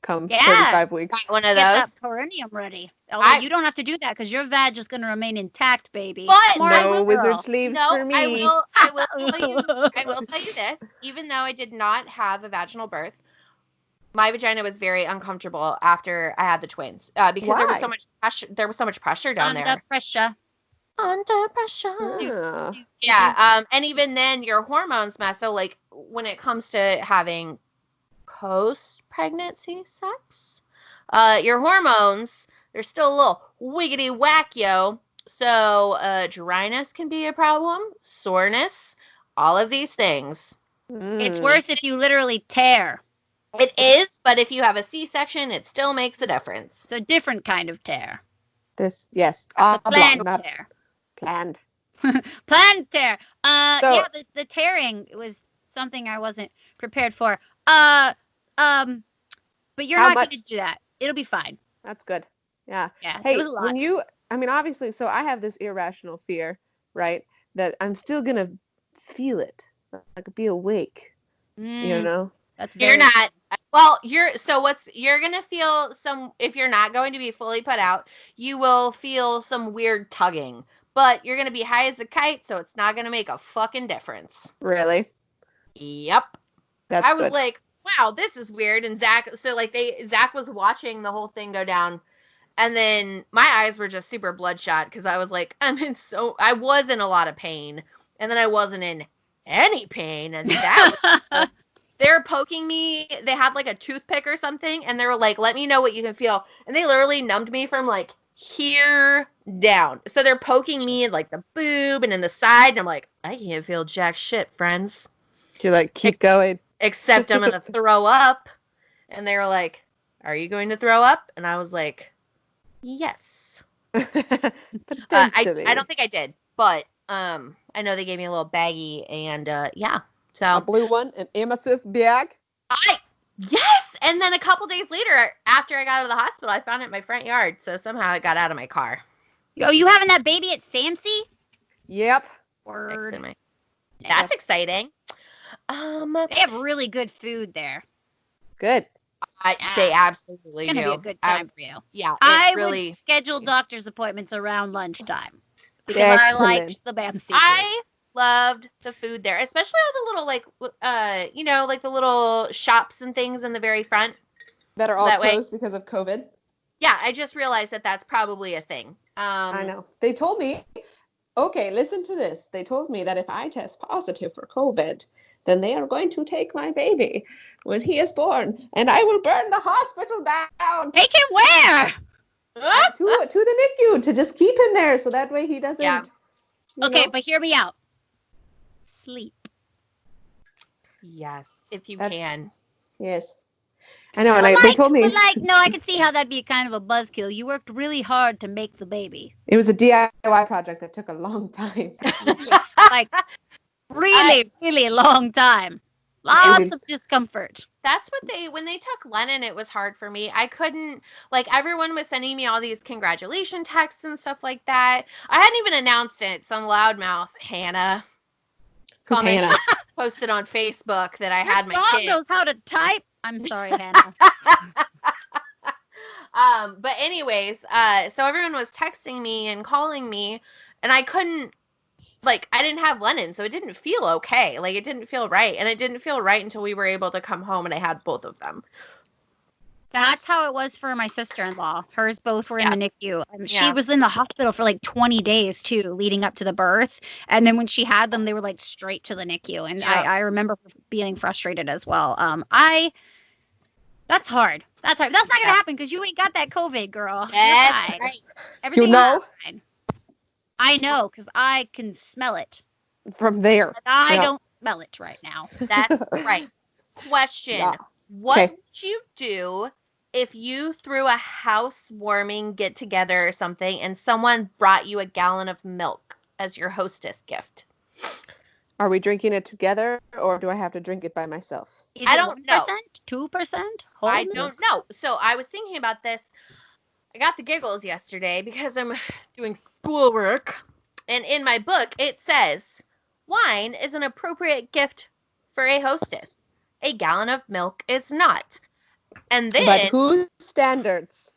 come 35 weeks. Got one of those. Get that perineum ready. Although you don't have to do that because your vag is going to remain intact, baby. But no wizard sleeves for me. I will tell you this. Even though I did not have a vaginal birth, my vagina was very uncomfortable after I had the twins because there was so much pressure. There was so much pressure down there. Under pressure. Yeah. And even then, your hormones mess. So like when it comes to having post-pregnancy sex, your hormones, they're still a little wiggity whack-yo. So dryness can be a problem, soreness, all of these things. It's worse if you literally tear. It is, but if you have a C-section, it still makes a difference. It's a different kind of tear. Planned tear. Planned. Planned tear. The tearing was something I wasn't prepared for. But you're not going to do that. It'll be fine. That's good. Yeah. Yeah. Hey, it was a lot. obviously, so I have this irrational fear, right? That I'm still going to feel it, like be awake. You know? That's You're not. Well, you're gonna feel some, if you're not going to be fully put out, you will feel some weird tugging. But you're gonna be high as a kite, so it's not gonna make a fucking difference. Really? Yep. That's I was good. like, wow, this is weird. And Zach was watching the whole thing go down, and then my eyes were just super bloodshot because I was like, I was in a lot of pain, and then I wasn't in any pain, and that was, they were poking me. They had like a toothpick or something, and they were like, let me know what you can feel. And they literally numbed me from like here down. So they're poking me in like the boob and in the side, and I'm like, I can't feel jack shit, friends. You're like, keep going. Except I'm going to throw up. And they were like, are you going to throw up? And I was like, yes. Potentially. I don't think I did, but I know they gave me a little baggie, and yeah. So a blue one, an amethyst bag. Yes, and then a couple days later, after I got out of the hospital, I found it in my front yard. So somehow it got out of my car. Oh, you having that baby at Samsey? Yep. Word. That's exciting. They have really good food there. Good. They absolutely do. It's gonna be a good time for you. Yeah, I would schedule doctor's appointments around lunchtime because I liked the Bamsi food. I loved the food there, especially all the little like the little shops and things in the very front that are all closed because of COVID. Yeah, I just realized that that's probably a thing. I know. They told me. Okay, listen to this. They told me that if I test positive for COVID, then they are going to take my baby when he is born, and I will burn the hospital down. Take him where? To the NICU, to just keep him there, so that way he doesn't. Yeah. Okay, but hear me out. Sleep. Yes, if you can. Yes. I know, and they told me. But no, I can see how that'd be kind of a buzzkill. You worked really hard to make the baby. It was a DIY project that took a long time. Like, really, really long time. Lots of discomfort. That's what when they took Lennon, it was hard for me. I couldn't, everyone was sending me all these congratulation texts and stuff like that. I hadn't even announced it. Some loudmouth, Hannah. Who's Hannah? Posted on Facebook that I had my kid. Your dog knows how to type. I'm sorry, Hannah. But anyways, so everyone was texting me and calling me, and I couldn't, I didn't have Lennon, so it didn't feel okay. It didn't feel right, and it didn't feel right until we were able to come home and I had both of them. That's how it was for my sister-in-law. Hers both were in the NICU. She was in the hospital for 20 days too, leading up to the birth. And then when she had them, they were straight to the NICU. And I remember being frustrated as well. That's hard. That's hard. That's not gonna happen because you ain't got that COVID, girl. That's right. Everything is fine. I know because I can smell it from there. But I don't smell it right now. That's right. Question. Yeah. What would you do if you threw a housewarming get-together or something and someone brought you a gallon of milk as your hostess gift? Are we drinking it together, or do I have to drink it by myself? I don't know. 2%? I don't know. So I was thinking about this. I got the giggles yesterday because I'm doing schoolwork. And in my book, it says, wine is an appropriate gift for a hostess. A gallon of milk is not. And then... But whose standards?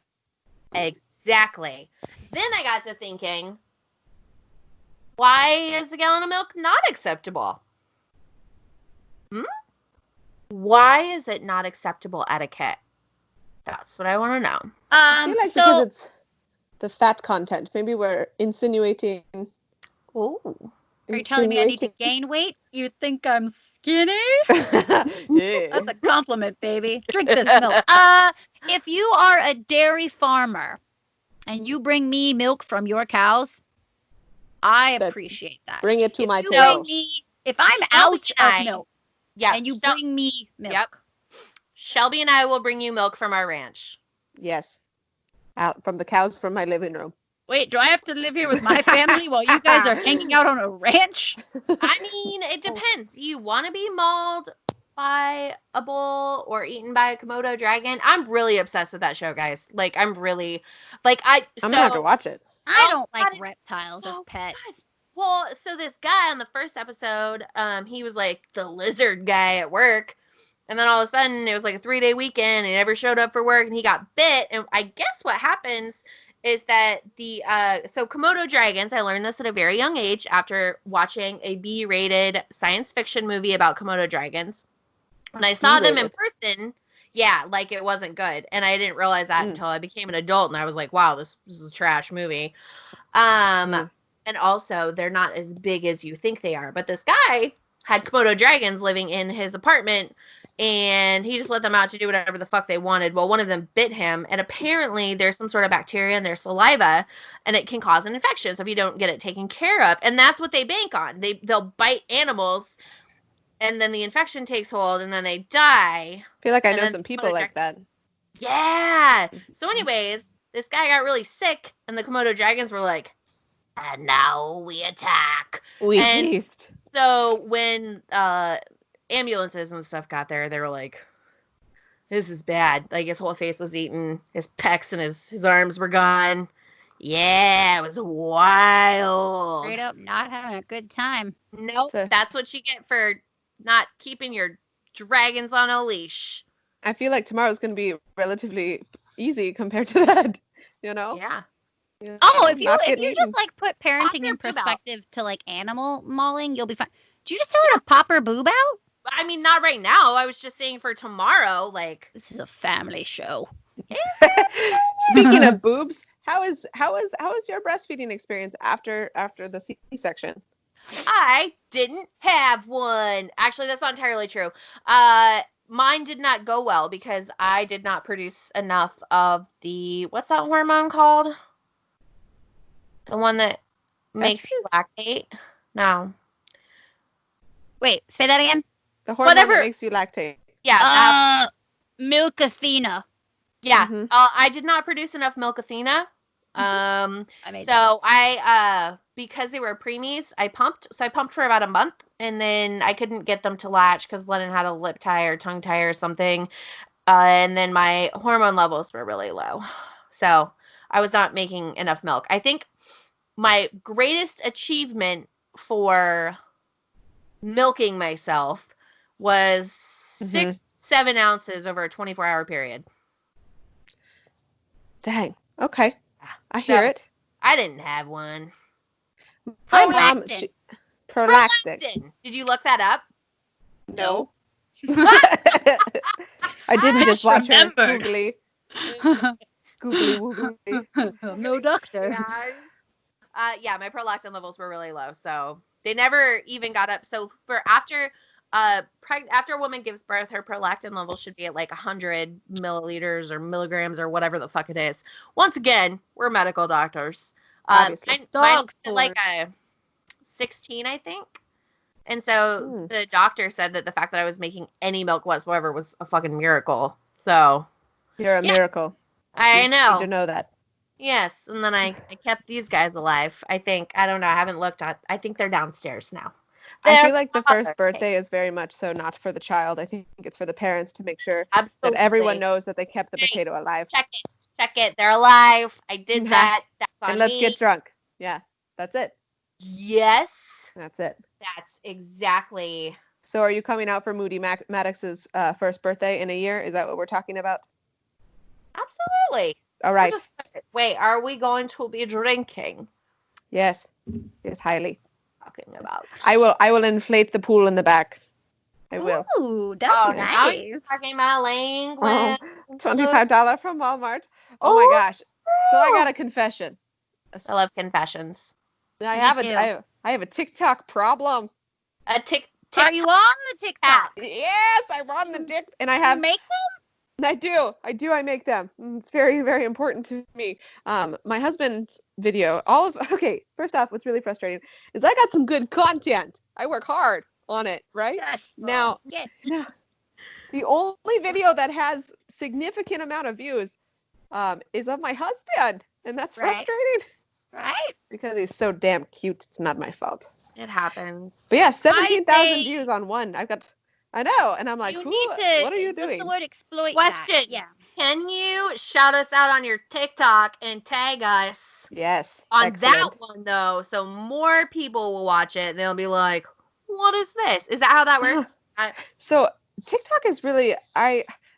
Exactly. Then I got to thinking, why is a gallon of milk not acceptable? Why is it not acceptable etiquette? That's what I want to know. I feel like because it's the fat content. Maybe we're insinuating... Oh. Are you telling me I need to gain weight? You think I'm skinny? That's a compliment, baby. Drink this milk. If you are a dairy farmer and you bring me milk from your cows, I appreciate that. Bring it to my table. If I'm out of milk and you bring me milk. Yep. Shelby and I will bring you milk from our ranch. Yes. Out from the cows from my living room. Wait, do I have to live here with my family while you guys are hanging out on a ranch? I mean, it depends. You want to be mauled by a bull or eaten by a Komodo dragon? I'm really obsessed with that show, guys. I'm really, I'm gonna have to watch it. I don't like reptiles as pets. Well, so this guy on the first episode, he was like the lizard guy at work. And then all of a sudden, it was like a 3-day weekend, and he never showed up for work, and he got bit. And I guess what happens is that so Komodo dragons, I learned this at a very young age after watching a B-rated science fiction movie about Komodo dragons. When I saw them in person, yeah, like it wasn't good. And I didn't realize that until I became an adult, and I was like, wow, this is a trash movie. And also, they're not as big as you think they are. But this guy had Komodo dragons living in his apartment, and he just let them out to do whatever the fuck they wanted. Well, one of them bit him, and apparently there's some sort of bacteria in their saliva, and it can cause an infection, so if you don't get it taken care of. And that's what they bank on. They'll bite animals, and then the infection takes hold, and then they die. I feel like I know some people like that. Yeah. So anyways, this guy got really sick, and the Komodo dragons were like, and now we attack. We feast. So when ambulances and stuff got there, they were like, this is bad. Like, his whole face was eaten. His pecs and his arms were gone. Yeah, it was wild. Straight up not having a good time. Nope, that's what you get for not keeping your dragons on a leash. I feel like tomorrow's going to be relatively easy compared to that, you know? Yeah. Oh, if you just like put parenting in perspective to like animal mauling, you'll be fine. Did you just tell her to pop her boob out? I mean, not right now. I was just saying for tomorrow. Like, this is a family show. Speaking of boobs, how is your breastfeeding experience after the C-section? I didn't have one. Actually, that's not entirely true. Mine did not go well because I did not produce enough of what's that hormone called? The one that makes you lactate? No. Wait, say that again? The hormone that makes you lactate. Yeah. Milk-Athena. Yeah. Mm-hmm. I did not produce enough Milk-Athena. I because they were preemies, I pumped. So I pumped for about a month, and then I couldn't get them to latch because Lennon had a lip tie or tongue tie or something. And then my hormone levels were really low. So I was not making enough milk. I think my greatest achievement for milking myself was 6-7 ounces over a 24-hour period. Dang. Okay. I hear it. I didn't have one. Prolactin. Did you look that up? No. I didn't just watch her googly. Googly woogly. No doctor. Yeah, my prolactin levels were really low, so they never even got up. So for after a woman gives birth, her prolactin level should be at like 100 milliliters or milligrams or whatever the fuck it is. Once again, we're medical doctors. Mine like a 16, I think. And so the doctor said that the fact that I was making any milk whatsoever was a fucking miracle. So you're a miracle. I know. You need to know that. Yes, and then I kept these guys alive. I think. I don't know. I haven't looked at. I think they're downstairs now. I feel like the first birthday is very much so not for the child. I think it's for the parents to make sure that everyone knows that they kept the potato alive. Check it. They're alive. I did that. That's on me. And let's get drunk. Yeah, that's it. Yes. That's it. That's exactly. So are you coming out for Moody Maddox's first birthday in a year? Is that what we're talking about? Absolutely. All right. Wait, are we going to be drinking? Yes. Yes, highly. Talking about. I will inflate the pool in the back. I will. Ooh, that's nice. Talking my language. $25 from Walmart. Oh my gosh. So I got a confession. I love confessions. I have a TikTok problem. A TikTok. Are you on the TikTok? Yes, I'm on the TikTok, and I have. You make them? I do. I make them. It's very, very important to me. My husband's video, okay, first off, what's really frustrating is I got some good content. I work hard on it, right? Yes. Now, the only video that has significant amount of views is of my husband, and that's frustrating. Right? Because he's so damn cute. It's not my fault. It happens. But yeah, 17,000 views on one. I know, and I'm like, what are you doing? What's the word exploit? Question. Yeah. Can you shout us out on your TikTok and tag us? Yes. On excellent. that one, though, so more people will watch it. And they'll be like, what is this? Is that how that works? So TikTok is really,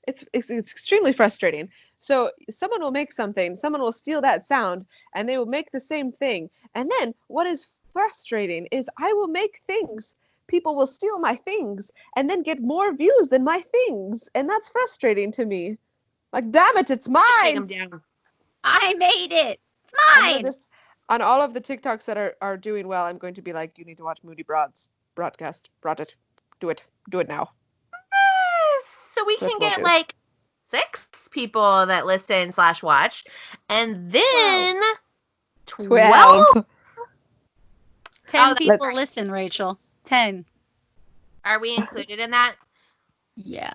it's extremely frustrating. So someone will make something, someone will steal that sound, and they will make the same thing. And then what is frustrating is I will make things, people will steal my things, and then get more views than my things. And that's frustrating to me. Like, damn it, it's mine. Take them down. I made it. It's mine. On all of the TikToks that are doing well, I'm going to be like, you need to watch Moody broadcast. Do it now. So we can get like 6 people that listen / watch, and then 12. 10 people listen, Rachel. 10. Are we included in that? Yeah.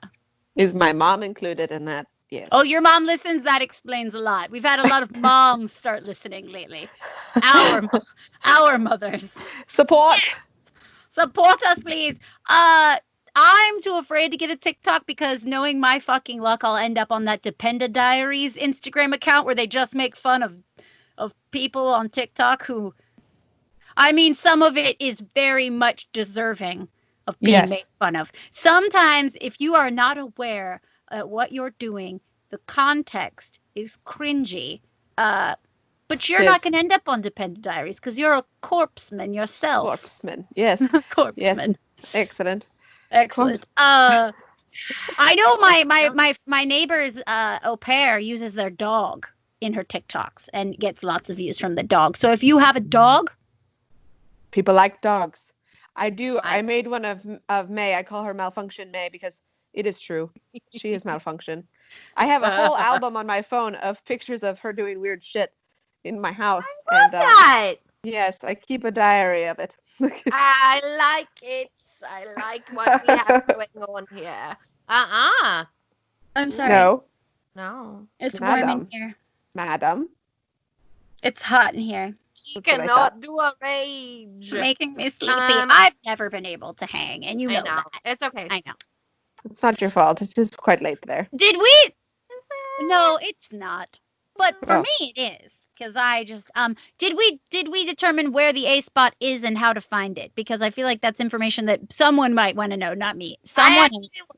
Is my mom included in that? Yes. Oh, your mom listens? That explains a lot. We've had a lot of moms start listening lately. Our mothers. Support. Yes. Support us, please. I'm too afraid to get a TikTok because knowing my fucking luck, I'll end up on that Dependa Diaries Instagram account where they just make fun of people on TikTok who, I mean, some of it is very much deserving of being made fun of. Sometimes, if you are not aware of what you're doing, the context is cringy. But you're not going to end up on Dependa Diaries because you're a corpsman yourself. Corpsman, yes. Corpsman. Yes. Excellent. I know my neighbor's au pair uses their dog in her TikToks and gets lots of views from the dog. So if you have a dog, people like dogs. I do. I made one of May. I call her Malfunction May because it is true. She is malfunction. I have a whole album on my phone of pictures of her doing weird shit in my house. I love that. Yes, I keep a diary of it. I like it. I like what we have going on here. I'm sorry. No. It's warm in here. Madam. It's hot in here. She cannot do a rage. Making me sleepy. I've never been able to hang, and you know that. It's okay. I know. It's not your fault. It's just quite late there. Did we? No, it's not. But for me, it is. Because I just did we determine where the A spot is and how to find it? Because I feel like that's information that someone might want to know, not me. I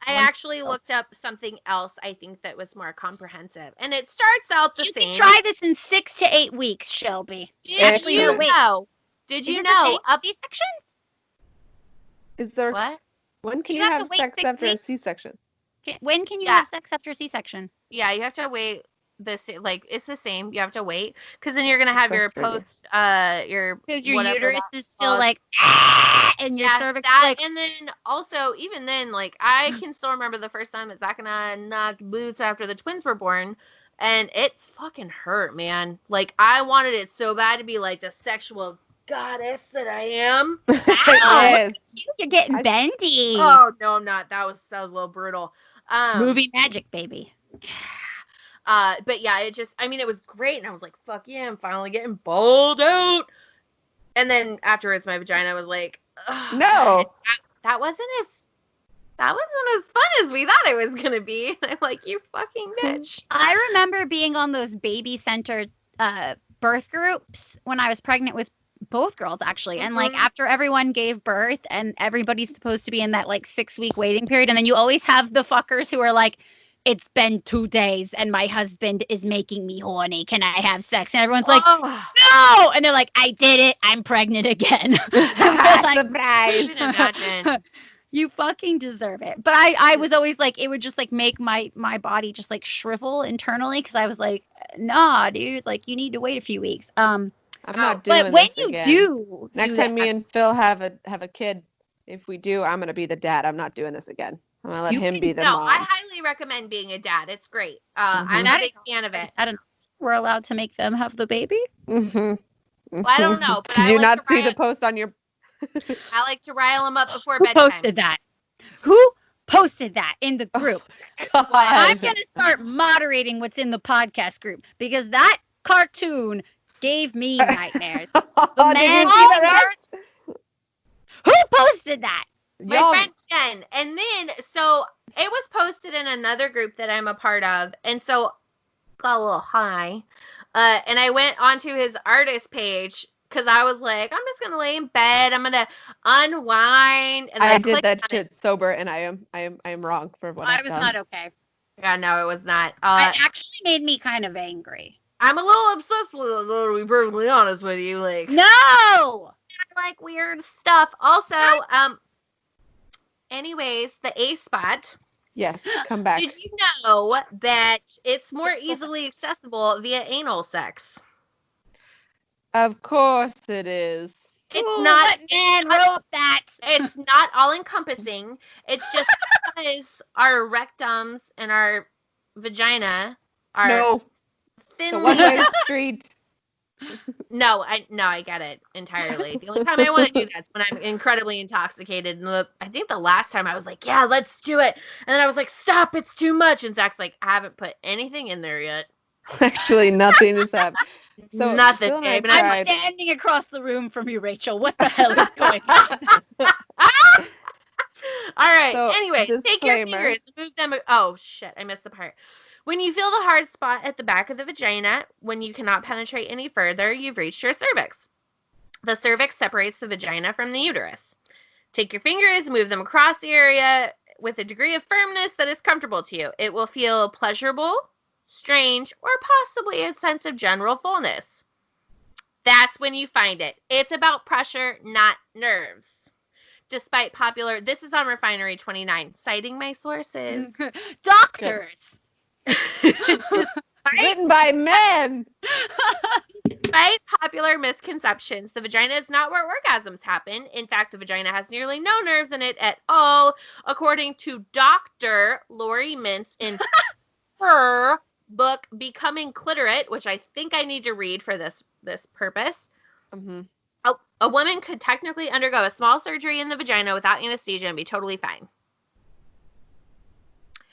actually looked up something else. I think that was more comprehensive, and it starts out the same. You can try this in 6 to 8 weeks, Shelby. Did you know? C-sections? Is there what? When can you have sex after a C-section? When can you have sex after a C-section? Yeah, you have to wait. It's the same. You have to wait because then you're gonna have your post because your uterus is still like and your cervix and then also even then I can still remember the first time that Zach and I knocked boots after the twins were born, and it fucking hurt, man. Like I wanted it so bad to be like the sexual goddess that I am. Yes. You're getting bendy. Oh no, I'm not. That was a little brutal. Movie magic, baby. But yeah, it was great, and I was like, fuck yeah, I'm finally getting balled out. And then afterwards, my vagina was like, no, that wasn't as fun as we thought it was gonna be. I'm like, you fucking bitch. I remember being on those baby center birth groups when I was pregnant with both girls, actually. And after everyone gave birth, and everybody's supposed to be in that 6-week waiting period, and then you always have the fuckers who are like, it's been 2 days and my husband is making me horny. Can I have sex? And everyone's like, no! And they're like, I did it. I'm pregnant again. Surprise. Imagine. You fucking deserve it. But I was always like, it would just make my body just shrivel internally because I was like, nah, dude, you need to wait a few weeks. I'm not doing but when this you again. do, next time me and Phil have a kid, if we do, I'm gonna be the dad. I'm not doing this again. I'm gonna let him be the mom. I highly recommend being a dad. It's great. I'm a big fan of it. I don't know. We're allowed to make them have the baby? Mm-hmm. Well, I don't know. But Did you not see the post on your... I like to rile them up before bedtime. Who posted that in the group? God. I'm going to start moderating what's in the podcast group because that cartoon gave me nightmares. Did you see the rest? Who posted that? My friend Jen. And then, so It was posted in another group that I'm a part of, and so got a little high. And I went onto his artist page because I was like, I'm just gonna lay in bed, I'm gonna unwind, and I I did clicked that on shit it. sober, and I am wrong for what I I've was done. not okay. Yeah, no, it was not. It actually made me kind of angry. I'm a little obsessed with it, to be perfectly honest with you. Like, No! I like weird stuff. Also, anyways, the A spot. Yes, come back. Did you know that it's more easily accessible via anal sex? Of course it is. It's not. What man wrote that? It's not all encompassing. It's just because our rectums and our vagina are No, it's a thinly. one-way street. No, I get it entirely. The only time I want to do that is when I'm incredibly intoxicated. And I think the last time I was like, yeah, let's do it. And then I was like, stop, it's too much. And Zach's like, I haven't put anything in there yet. Actually, nothing has happened. So Nothing, Phil and I babe. And I'm I'm tried. standing across the room from you, Rachel. What the hell is going on? All right. So, Anyway, take your disclaimer. fingers and move them. Oh, shit. I missed the part. When you feel the hard spot at the back of the vagina, when you cannot penetrate any further, you've reached your cervix. The cervix separates the vagina from the uterus. Take your fingers, move them across the area with a degree of firmness that is comfortable to you. It will feel pleasurable, strange, or possibly a sense of general fullness. That's when you find it. It's about pressure, not nerves. Despite popular, this is on Refinery 29, citing my sources. Doctors. Written by men. Despite popular misconceptions, the vagina is not where orgasms happen. In fact, the vagina has nearly no nerves in it at all, according to Dr. Lori Mintz in her book Becoming Clitorate, which I think I need to read for this purpose. Mm-hmm. A woman could technically undergo a small surgery in the vagina without anesthesia and be totally fine.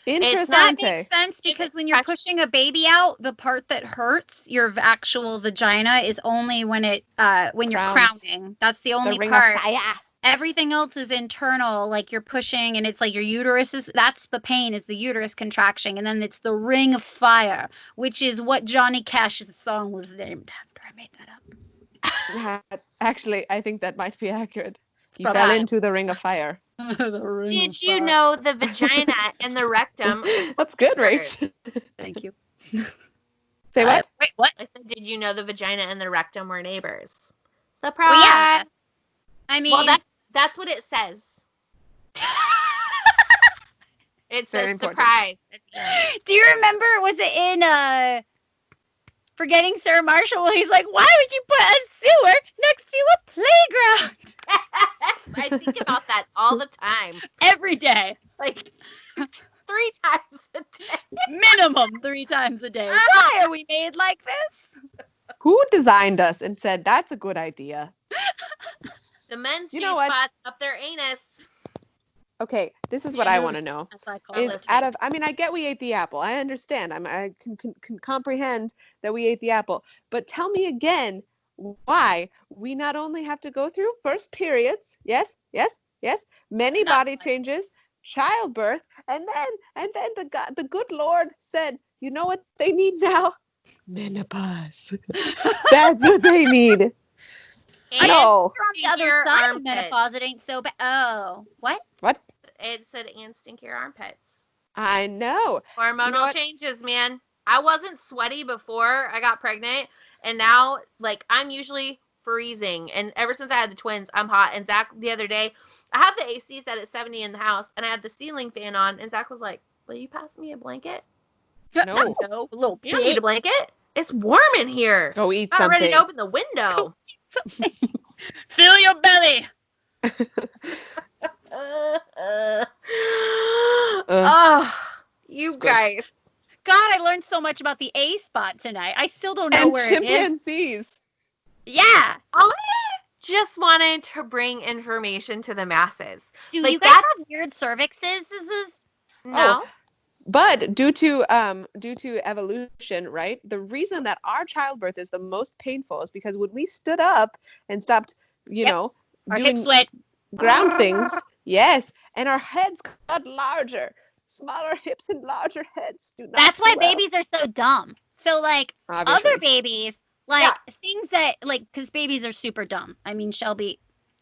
That makes sense because when you're pushing a baby out, the part that hurts your actual vagina is only when you're crowning. That's the only part. Everything else is internal, like you're pushing, and it's like your uterus that's the pain, is the uterus contraction, and then it's the ring of fire, which is what Johnny Cash's song was named after. I made that up. Actually, I think that might be accurate. He fell into the ring of fire. Did you know the vagina and the rectum? That's good, Rach. Thank you. Say what? Wait, what? I said, did you know the vagina and the rectum were neighbors? Surprise! Well, yeah. I mean, well, that's what it says. It says surprise. Do you remember? Was it in Forgetting Sarah Marshall? Well, he's like, why would you put a sewer next to a playground? I think about that all the time. Every day. Like 3 times a day. Minimum 3 times a day. Why are we made like this? Who designed us and said, that's a good idea? The men's G-spots up their anus. Okay, this is what I want to know. I get we ate the apple. I understand. I can comprehend that we ate the apple. But tell me again why we not only have to go through first periods, yes, many body changes, childbirth, and then the good Lord said, you know what they need now? Menopause. That's what they need. And on the other side of menopause, it ain't so bad. Oh, what? What? It said, and stinkier armpits. I know. Hormonal changes, man. I wasn't sweaty before I got pregnant, and now, like, I'm usually freezing. And ever since I had the twins, I'm hot. And Zach, the other day, I have the AC set at 70 in the house, and I had the ceiling fan on, and Zach was like, will you pass me a blanket? No. You don't need a blanket. It's warm in here. Go eat I'm something. ready to open the window. Fill your belly. You guys. God, I learned so much about the A spot tonight. I still don't know where it is. Chimpanzees. Yeah. I just wanted to bring information to the masses. Do you guys have weird cervixes? No. But due to evolution, right? The reason that our childbirth is the most painful is because when we stood up and stopped, our doing hips went ground things, yes, and our heads got larger. smaller hips and larger heads do not. That's why do well. babies are so dumb. So like Obviously. other babies, like things that like, because babies are super dumb. I mean, Shelby,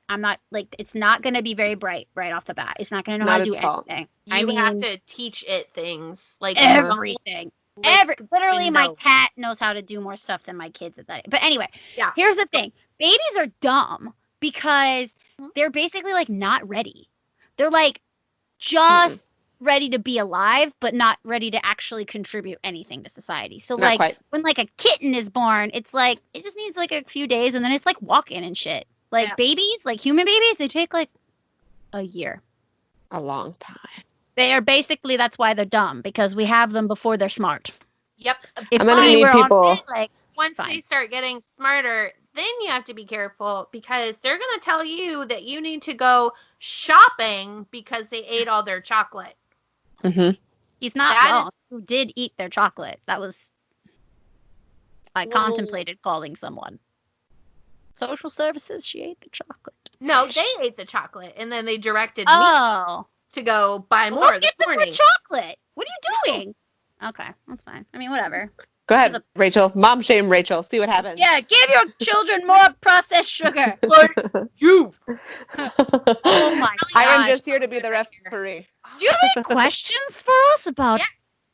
I'm not like, it's not gonna be very bright right off the bat. It's not gonna know how to do anything. You have to teach it things like everything. like, Literally, my cat knows how to do more stuff than my kids at that age. But anyway, here's the thing: babies are dumb because they're basically like not ready. They're like just ready to be alive, but not ready to actually contribute anything to society. So not like quite. when like a kitten is born, it's like it just needs like a few days, and then it's like walking and shit. Like babies, like human babies, they take like a year. A long time. They are basically, that's why they're dumb, because we have them before they're smart. Yep. If I'm gonna we need were people. on it, like, once they start getting smarter, then you have to be careful because they're gonna tell you that you need to go shopping because they ate all their chocolate. Mm-hmm. He's not wrong. Who did eat their chocolate? That was. I contemplated calling someone. Social services. She ate the chocolate. No, they ate the chocolate, and then they directed me to go buy more this morning. Chocolate. What are you doing? Okay, that's fine. I mean, whatever. Go ahead, Rachel. Mom shame Rachel. See what happens. Yeah, give your children more processed sugar. You. Oh my gosh. I am just here to be the referee. Do you have any questions for us about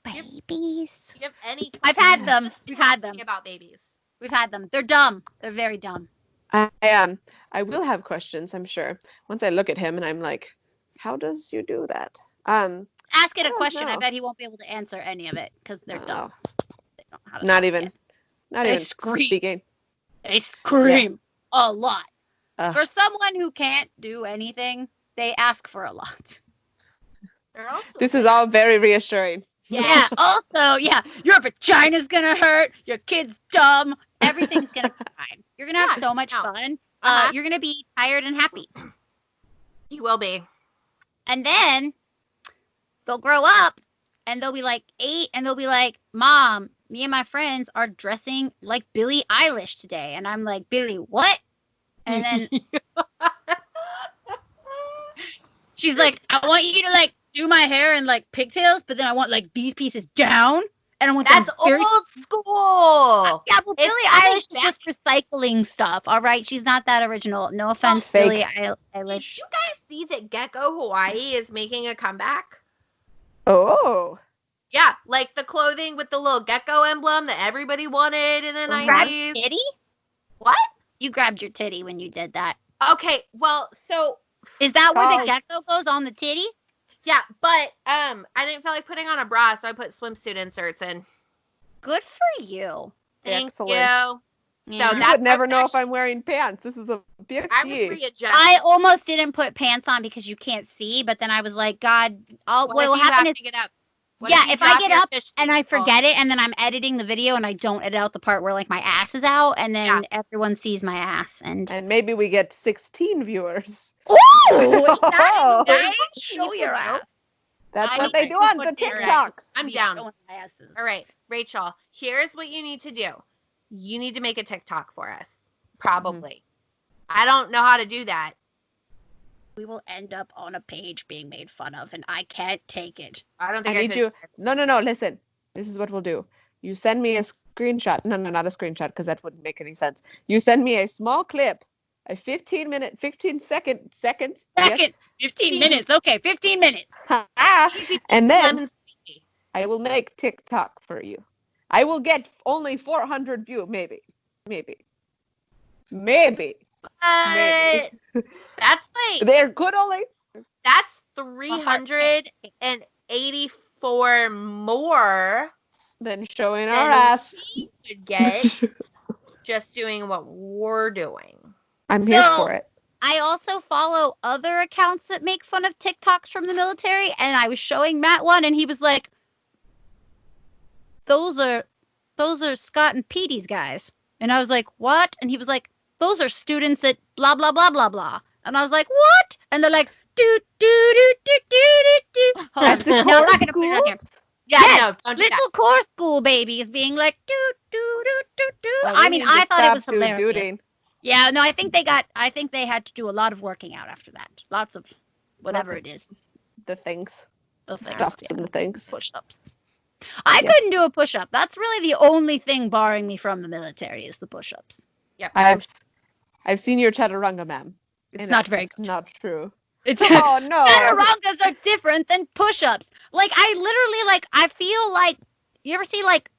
babies? Do you have any I've had them. We've had them. About babies. We've had them. They're dumb. They're very dumb. I will have questions, I'm sure. Once I look at him and I'm like, how does you do that? Ask it a question. I bet he won't be able to answer any of it because they're dumb. They don't know how to not even speaking. They scream a lot. For someone who can't do anything, they ask for a lot. This is all very reassuring. Yeah. Also, your vagina's gonna hurt. Your kid's dumb. Everything's gonna be fine. You're gonna have so much fun. You're gonna be tired and happy. You will be. And then they'll grow up and they'll be like 8 and they'll be like, Mom, me and my friends are dressing like Billie Eilish today. And I'm like, Billie, what? And then she's like, I want you to like do my hair in like pigtails, but then I want like these pieces down. And I want that's old school. Yeah, well, Billie Eilish is just recycling stuff. All right, she's not that original. No offense, Billie Eilish. Did you guys see that Gecko Hawaii is making a comeback? Oh. Yeah, like the clothing with the little gecko emblem that everybody wanted in the 90s. Grabbed titty? What? You grabbed your titty when you did that. Okay, well, so is that where the gecko goes, on the titty? Yeah, but I didn't feel like putting on a bra, so I put swimsuit inserts in. Good for you. Thank you. Yeah. So you would never know if I'm wearing pants. This is a big deal. I almost didn't put pants on because you can't see, but then I was like, God, what will happen is, get up? If I get up and I forget it, and then I'm editing the video and I don't edit out the part where like my ass is out, and then everyone sees my ass, and maybe we get 16 viewers. Oh, show your ass. That's what they do on the TikToks. I'm down. All right, Rachel, here's what you need to do. You need to make a TikTok for us. Probably. I don't know how to do that. We will end up on a page being made fun of, and I can't take it. I don't think I need you. No, listen. This is what we'll do. You send me a screenshot. No, not a screenshot, because that wouldn't make any sense. You send me a small clip, a 15 minutes. 15 minutes. Okay, 15 minutes. And then I will make TikTok for you. I will get only 400 views, maybe. That's like they're good only. That's 384 more than showing our ass. We would get just doing what we're doing. I'm here for it. I also follow other accounts that make fun of TikToks from the military, and I was showing Matt one, and he was like, "Those are Scott and Petey's guys," and I was like, "What?" And he was like, "Those are students at blah blah blah blah blah," and I was like, "What?" And they're like, "Do do do do do do." No, I'm not gonna put it on here. Yeah, yes, no, little core school babies being like do do do do do. Well, I mean, I thought it was hilarious. Yeah, no, I think they had to do a lot of working out after that. Lots of whatever it is. The things. stuffs and things. Push-ups. I couldn't do a push-up. That's really the only thing barring me from the military is the push-ups. Yep. I've seen your chaturanga, ma'am. It's not very good. Not true. Oh no. Chaturangas are different than push-ups. Like I literally I feel like you ever see like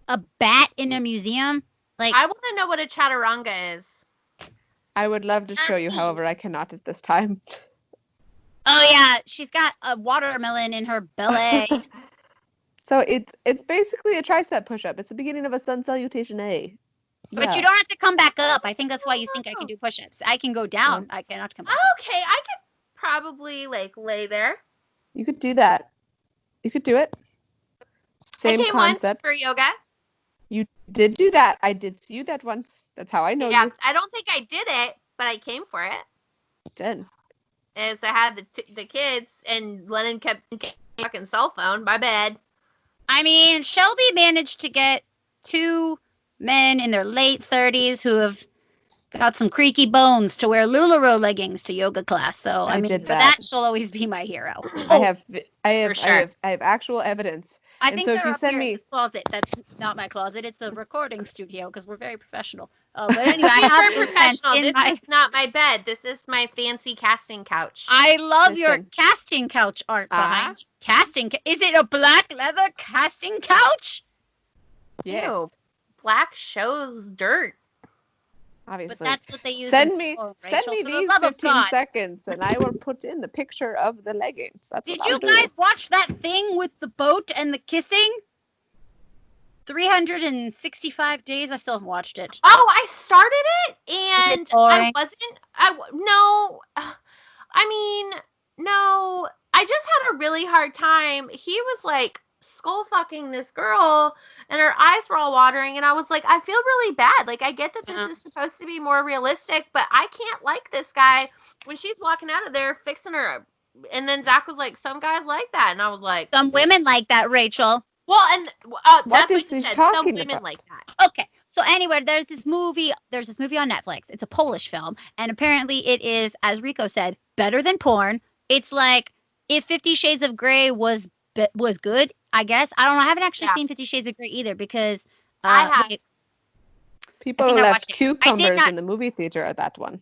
a bat in a museum? Like I want to know what a chaturanga is. I would love to show you, however, I cannot at this time. Oh yeah, she's got a watermelon in her belly. So it's basically a tricep push-up. It's the beginning of a sun salutation A. But you don't have to come back up. I think that's why you think I can do push-ups. I can go down. I cannot come back up. Okay, I could probably lay there. You could do that. You could do it. Same concept. For yoga. You did do that. I did see you that once. That's how I know you. Yeah, I don't think I did it, but I came for it. You did. As I had the kids, and Lennon kept fucking cell phone. My bad. I mean, Shelby managed to get 2 men in their late 30s who have got some creaky bones to wear LuLaRoe leggings to yoga class. So I mean, for that she'll always be my hero. I have actual evidence. I think if you send me in the closet, that's not my closet. It's a recording studio because we're very professional. But anyway, we're professional. This is not my bed. This is my fancy casting couch. I love your casting couch art behind you. Casting. Is it a black leather casting couch? Yes. Ew. Black shows dirt. Obviously. But that's what they use. Send me these 15 seconds, and I will put in the picture of the leggings. Did you guys watch that thing with the boat and the kissing? 365 days. I still haven't watched it. Oh, I started it, and I wasn't. No. I mean, no. I just had a really hard time. He was like skull fucking this girl, and her eyes were all watering, and I was like, I feel really bad. Like, I get that this is supposed to be more realistic, but I can't like this guy when she's walking out of there fixing her. And then Zach was like, some guys like that, and I was like, some women like that, Rachel. Well, and that's what you said. Some women like that. Okay. So anyway, there's this movie on Netflix. It's a Polish film, and apparently it is, as Rico said, better than porn. It's like if 50 Shades of Grey was good, I guess. I don't know. I haven't actually seen 50 Shades of Grey either because I have. People left cucumbers in the movie theater at that one.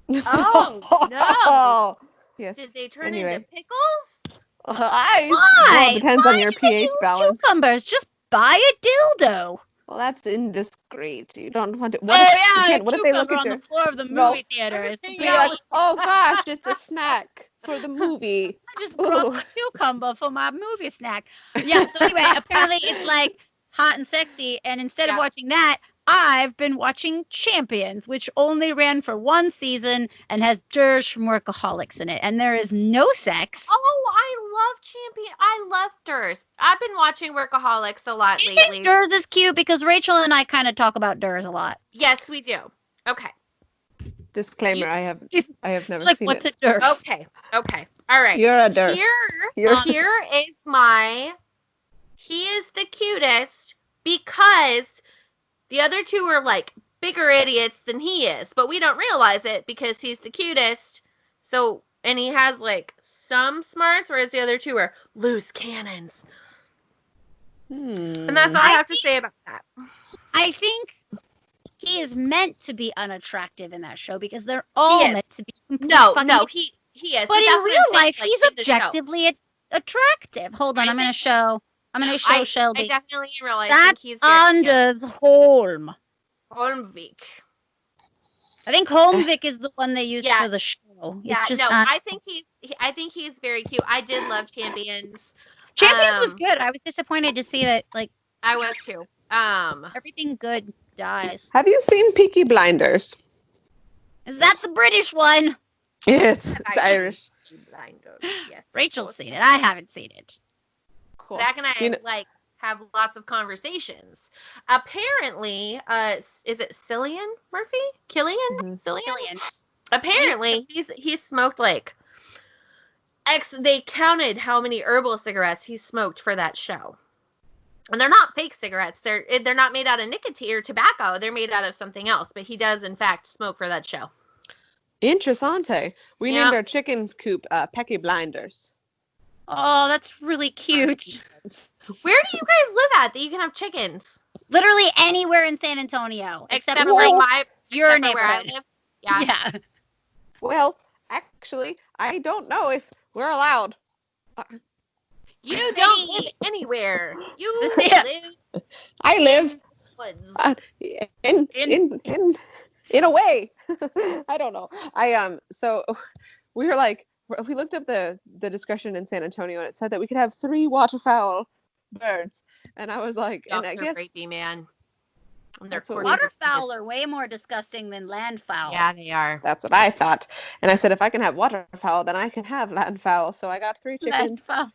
Oh no! Yes. Did they turn into pickles? Why? Well, it depends on your pH balance. Cucumbers. Just buy a dildo. Well, that's indiscreet. You don't want to. What if they look at the floor of the movie theater? Be like, oh gosh, it's a snack for the movie. I just brought a cucumber for my movie snack. Yeah. So anyway, apparently it's like hot and sexy, and instead of watching that, I've been watching Champions, which only ran for 1 season and has Dirge from Workaholics in it, and there is no sex. Oh, I love Champion. I love Durs. I've been watching Workaholics a lot lately. Durs is cute because Rachel and I kind of talk about Durs a lot. Yes, we do. Okay. Disclaimer: I have never like, seen what's it. A Durs? Okay. All right. You're a Durs. Here is he is the cutest because the other 2 are like bigger idiots than he is, but we don't realize it because he's the cutest. So, and he has like some smarts, whereas the other 2 are loose cannons. And that's all I have to say about that. I think he is meant to be unattractive in that show because they're all meant to be. No, he is. But in real life, he's objectively attractive. Hold on, I'm gonna show Shelby. I definitely realize he's Anders Holm. Holmvik. I think Holmvik is the one they used for the show. I think he's very cute. I did love Champions. Champions was good. I was disappointed to see that, like, I was too. Everything good dies. Have you seen Peaky Blinders? Is that the British one? Yes, it's Irish. Blinders. Yes. Rachel's seen it. I haven't seen it. Cool. Zach and I have lots of conversations. Apparently, is it Cillian Murphy? Killian? Mm-hmm. Cillian? Apparently, he's smoked like they counted how many herbal cigarettes he smoked for that show. And they're not fake cigarettes. They're not made out of nicotine or tobacco. They're made out of something else. But he does, in fact, smoke for that show. Interessante. We named our chicken coop Peaky Blinders. Oh, that's really cute. Where do you guys live at that you can have chickens? Literally anywhere in San Antonio. Except for for like your except for where I neighborhood. live. Yeah. Yeah. Well, actually, I don't know if we're allowed. You don't live anywhere. You Yeah. live I live woods. in a way. I don't know. So we were like, we looked up the discretion in San Antonio, and it said that we could have 3 waterfowl birds. And I was like, and Ducks I are guess rapey, man. And That's what waterfowl are way more disgusting than landfowl. Yeah, they are. that's what I thought. And I said, if I can have waterfowl, then I can have landfowl. So I got 3 chickens. Landfowl.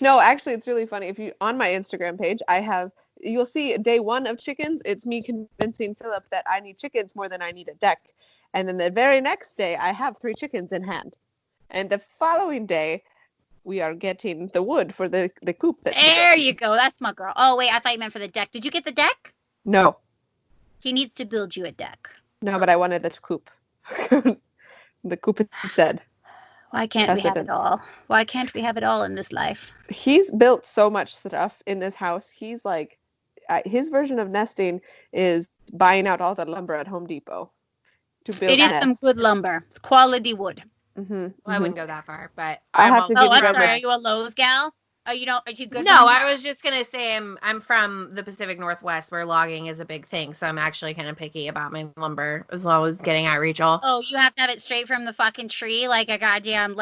No, actually, it's really funny. If you on my Instagram page, you'll see day 1 of chickens. It's me convincing Philip that I need chickens more than I need a deck. And then the very next day, I have 3 chickens in hand. And the following day, we are getting the wood for the coop. There you go. That's my girl. Oh, wait, I thought you meant for the deck. Did you get the deck? No, He needs to build you a deck. no, but I wanted the coop. The coop instead. Why can't we have it all? Why can't we have it all in this life? He's built so much stuff in this house. He's like, his version of nesting is buying out all the lumber at Home Depot to build It a is nest. some good lumber. It's quality wood. Mm-hmm, Well, I wouldn't go that far, but I'll have to give Oh, you I'm guys sorry. a- Are you a Lowe's gal? Are you good? No, I was just gonna say I'm from the Pacific Northwest where logging is a big thing, so I'm actually kind of picky about my lumber as well as getting at Rachel. Oh, you have to have it straight from the fucking tree, like a goddamn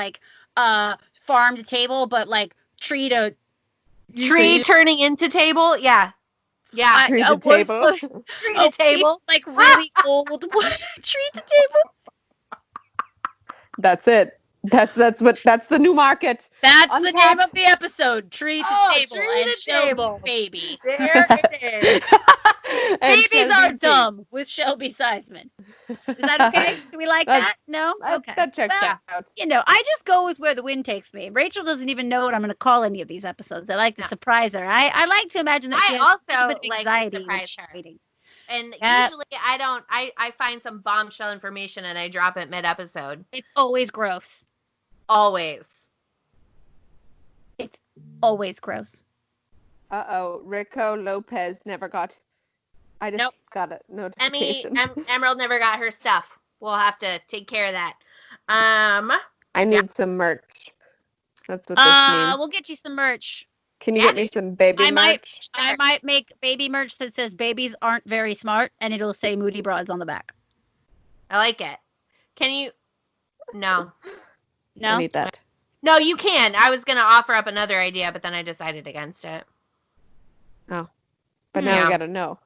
farm to table, but like tree to Tree turning into table, yeah. Tree to table. Tree to table. like really old wood. Tree to table. That's it. That's the new market. That's the name Untapped. of the episode. Tree to table Tree and to Shelby table. baby. There it is. And Babies Shelby are too. dumb with Shelbi Seisman. Is that okay? Do we like That's- that? No? Okay. That checks Well, out. you know, I just go with where the wind takes me. Rachel doesn't even know what I'm going to call any of these episodes. I like to surprise her. I like to imagine that she I has a also little bit of like to anxiety when surprise she's her. writing. And Yep. usually I find some bombshell information and I drop it mid-episode. It's always gross. Always. It's always gross. Uh-oh, Rico Lopez never got. I just Nope. got a notification. Emerald never got her stuff. We'll have to take care of that. I need some merch. That's what this means. We'll get you some merch. Can you get me some baby merch? I might make baby merch that says babies aren't very smart, and it'll say Moody Broads on the back. I like it. Can you? No. No? I need that. No, you can. I was going to offer up another idea, but then I decided against it. Oh. But now Yeah. I gotta know.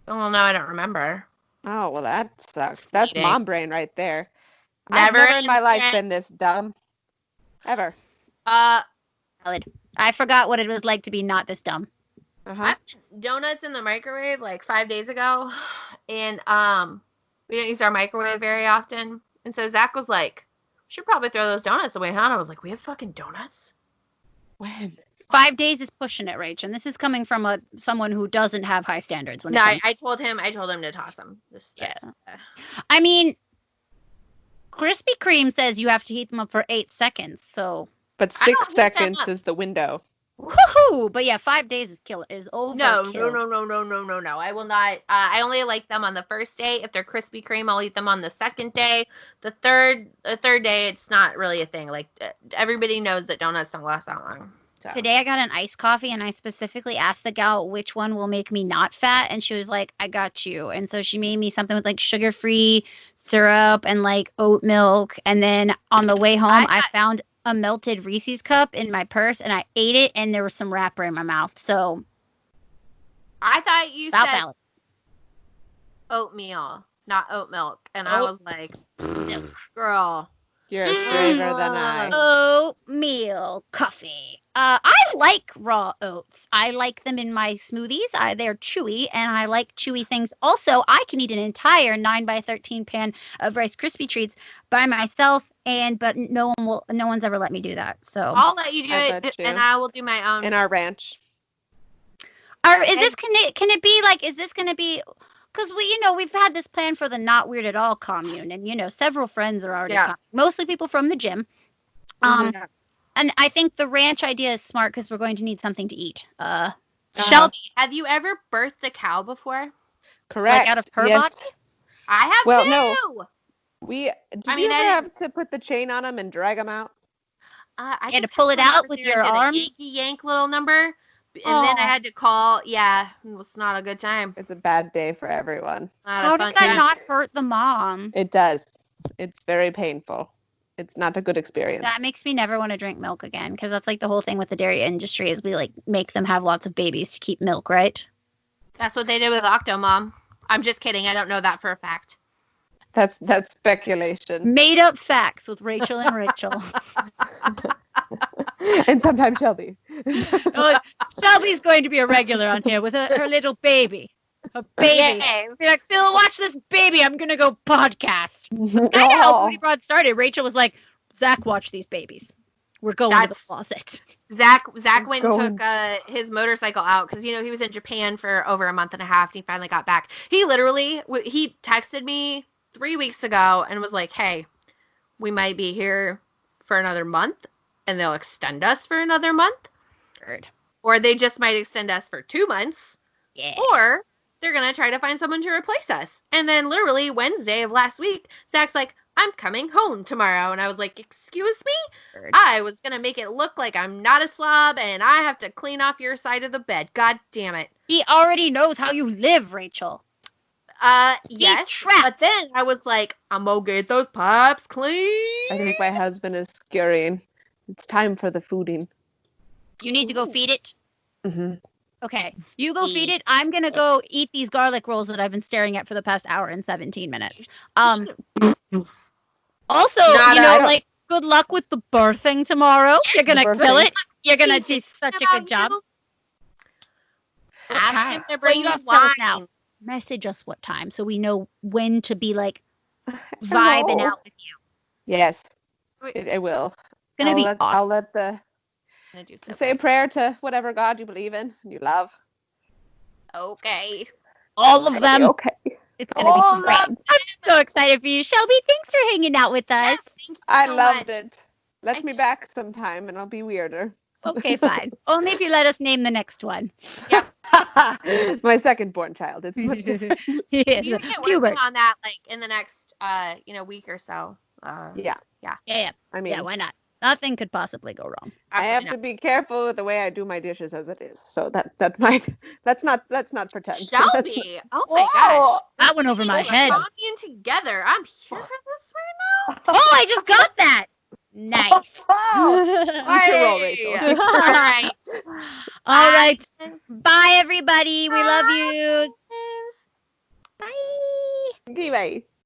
Well, no, I don't remember. Oh, well, that sucks. That's Cheating. mom brain right there. Never I've never in my life in- been this dumb. Ever. Valid. I forgot what it was like to be not this dumb. Uh-huh. I put donuts in the microwave like 5 days ago, and we don't use our microwave very often. And so Zach was like, "We should probably throw those donuts away, huh?" And I was like, "We have fucking donuts?" When? 5 days is pushing it, Rach, and this is coming from someone who doesn't have high standards when it No, comes. I told him to toss them. Yeah. I mean, Krispy Kreme says you have to heat them up for 8 seconds, so But I don't 6 heat them seconds up. is the window. woohoo! But yeah, 5 days is overkill. No. I will not. I only like them on the first day. If they're Krispy Kreme, I'll eat them on the second day. The third day, it's not really a thing. Like everybody knows that donuts don't last that long. So. Today I got an iced coffee, and I specifically asked the gal which one will make me not fat, and she was like, "I got you." And so she made me something with like sugar-free syrup and like oat milk. And then on the way home, I found a melted Reese's cup in my purse, and I ate it, and there was some wrapper in my mouth. So I thought you about said valid. oatmeal, not oat milk, and I was like, "Girl." You're braver than I. Oatmeal coffee. I like raw oats. I like them in my smoothies. They're chewy, and I like chewy things. Also, I can eat an entire 9x13 pan of Rice Krispie treats by myself, but no one's ever let me do that. So, I'll let you do I it, bet you. and I will do my own. In our ranch. can it be like? Is this gonna be? Because we've had this plan for the Not Weird at All commune, and several friends are already coming, mostly people from the gym. Yeah. And I think the ranch idea is smart because we're going to need something to eat. Shelby, have you ever birthed a cow before? Correct. Like out of her yes. body? I have Well, too. no. Did you ever have to put the chain on them and drag them out? I had just to pull it went out over with there your and did arms? a Yankee yank little number, and then I had to call. Yeah, it was not a good time. It's a bad day for everyone. How does that not hurt the mom? It does. It's very painful. It's not a good experience. That makes me never want to drink milk again, because that's like the whole thing with the dairy industry is we like make them have lots of babies to keep milk, right? That's what they did with Octomom. I'm just kidding. I don't know that for a fact. That's speculation. Made up facts with Rachel and Rachel. And sometimes Shelby. Shelby's going to be a regular on here with her little baby. A baby. Be like, Phil, watch this baby. I'm going to go podcast. That's kind of how Moody Broad started. Rachel was like, Zach, watch these babies. We're going to the closet. Zach went and took his motorcycle out because, you know, he was in Japan for over a month and a half, and he finally got back. He literally, he texted me 3 weeks ago and was like, hey, we might be here for another month, and they'll extend us for another month. Heard. Or they just might extend us for 2 months. Yeah. Or they're going to try to find someone to replace us. And then literally Wednesday of last week, Zach's like, I'm coming home tomorrow. And I was like, excuse me? Heard. I was going to make it look like I'm not a slob and I have to clean off your side of the bed. God damn it. He already knows how you live, Rachel. Yes. But then I was like, I'm going to get those pipes clean. I think my husband is scurrying. It's time for the fooding. You need to go feed it? Mm-hmm. Okay. You go feed it. I'm going to go eat these garlic rolls that I've been staring at for the past hour and 17 minutes. Also, like, good luck with the birthing tomorrow. You're going to kill it. You're going to do such a good job. Ask him to bring you wine. Now. Message us what time so we know when to be, like, vibing out with you. Yes, I will. I'll let say a prayer to whatever God you believe in and you love. Okay. All of them. Okay. It's going to be great. I'm so excited for you. Shelby, thanks for hanging out with us. Thank you I loved it. Let me back sometime and I'll be weirder. Okay, fine. Only if you let us name the next one. Yep. My second born child. It's much different. You can get working on that like in the next week or so. Yeah. I mean, why not? Nothing could possibly go wrong. I have to be careful with the way I do my dishes as it is. So that might let's not pretend. Shelby, oh my gosh, that went over my head. Talking together, I'm here for this right now. Oh, I just got that. Nice. Roll, Rachel. All right. Bye, everybody. We love you. Bye. Okay, bye.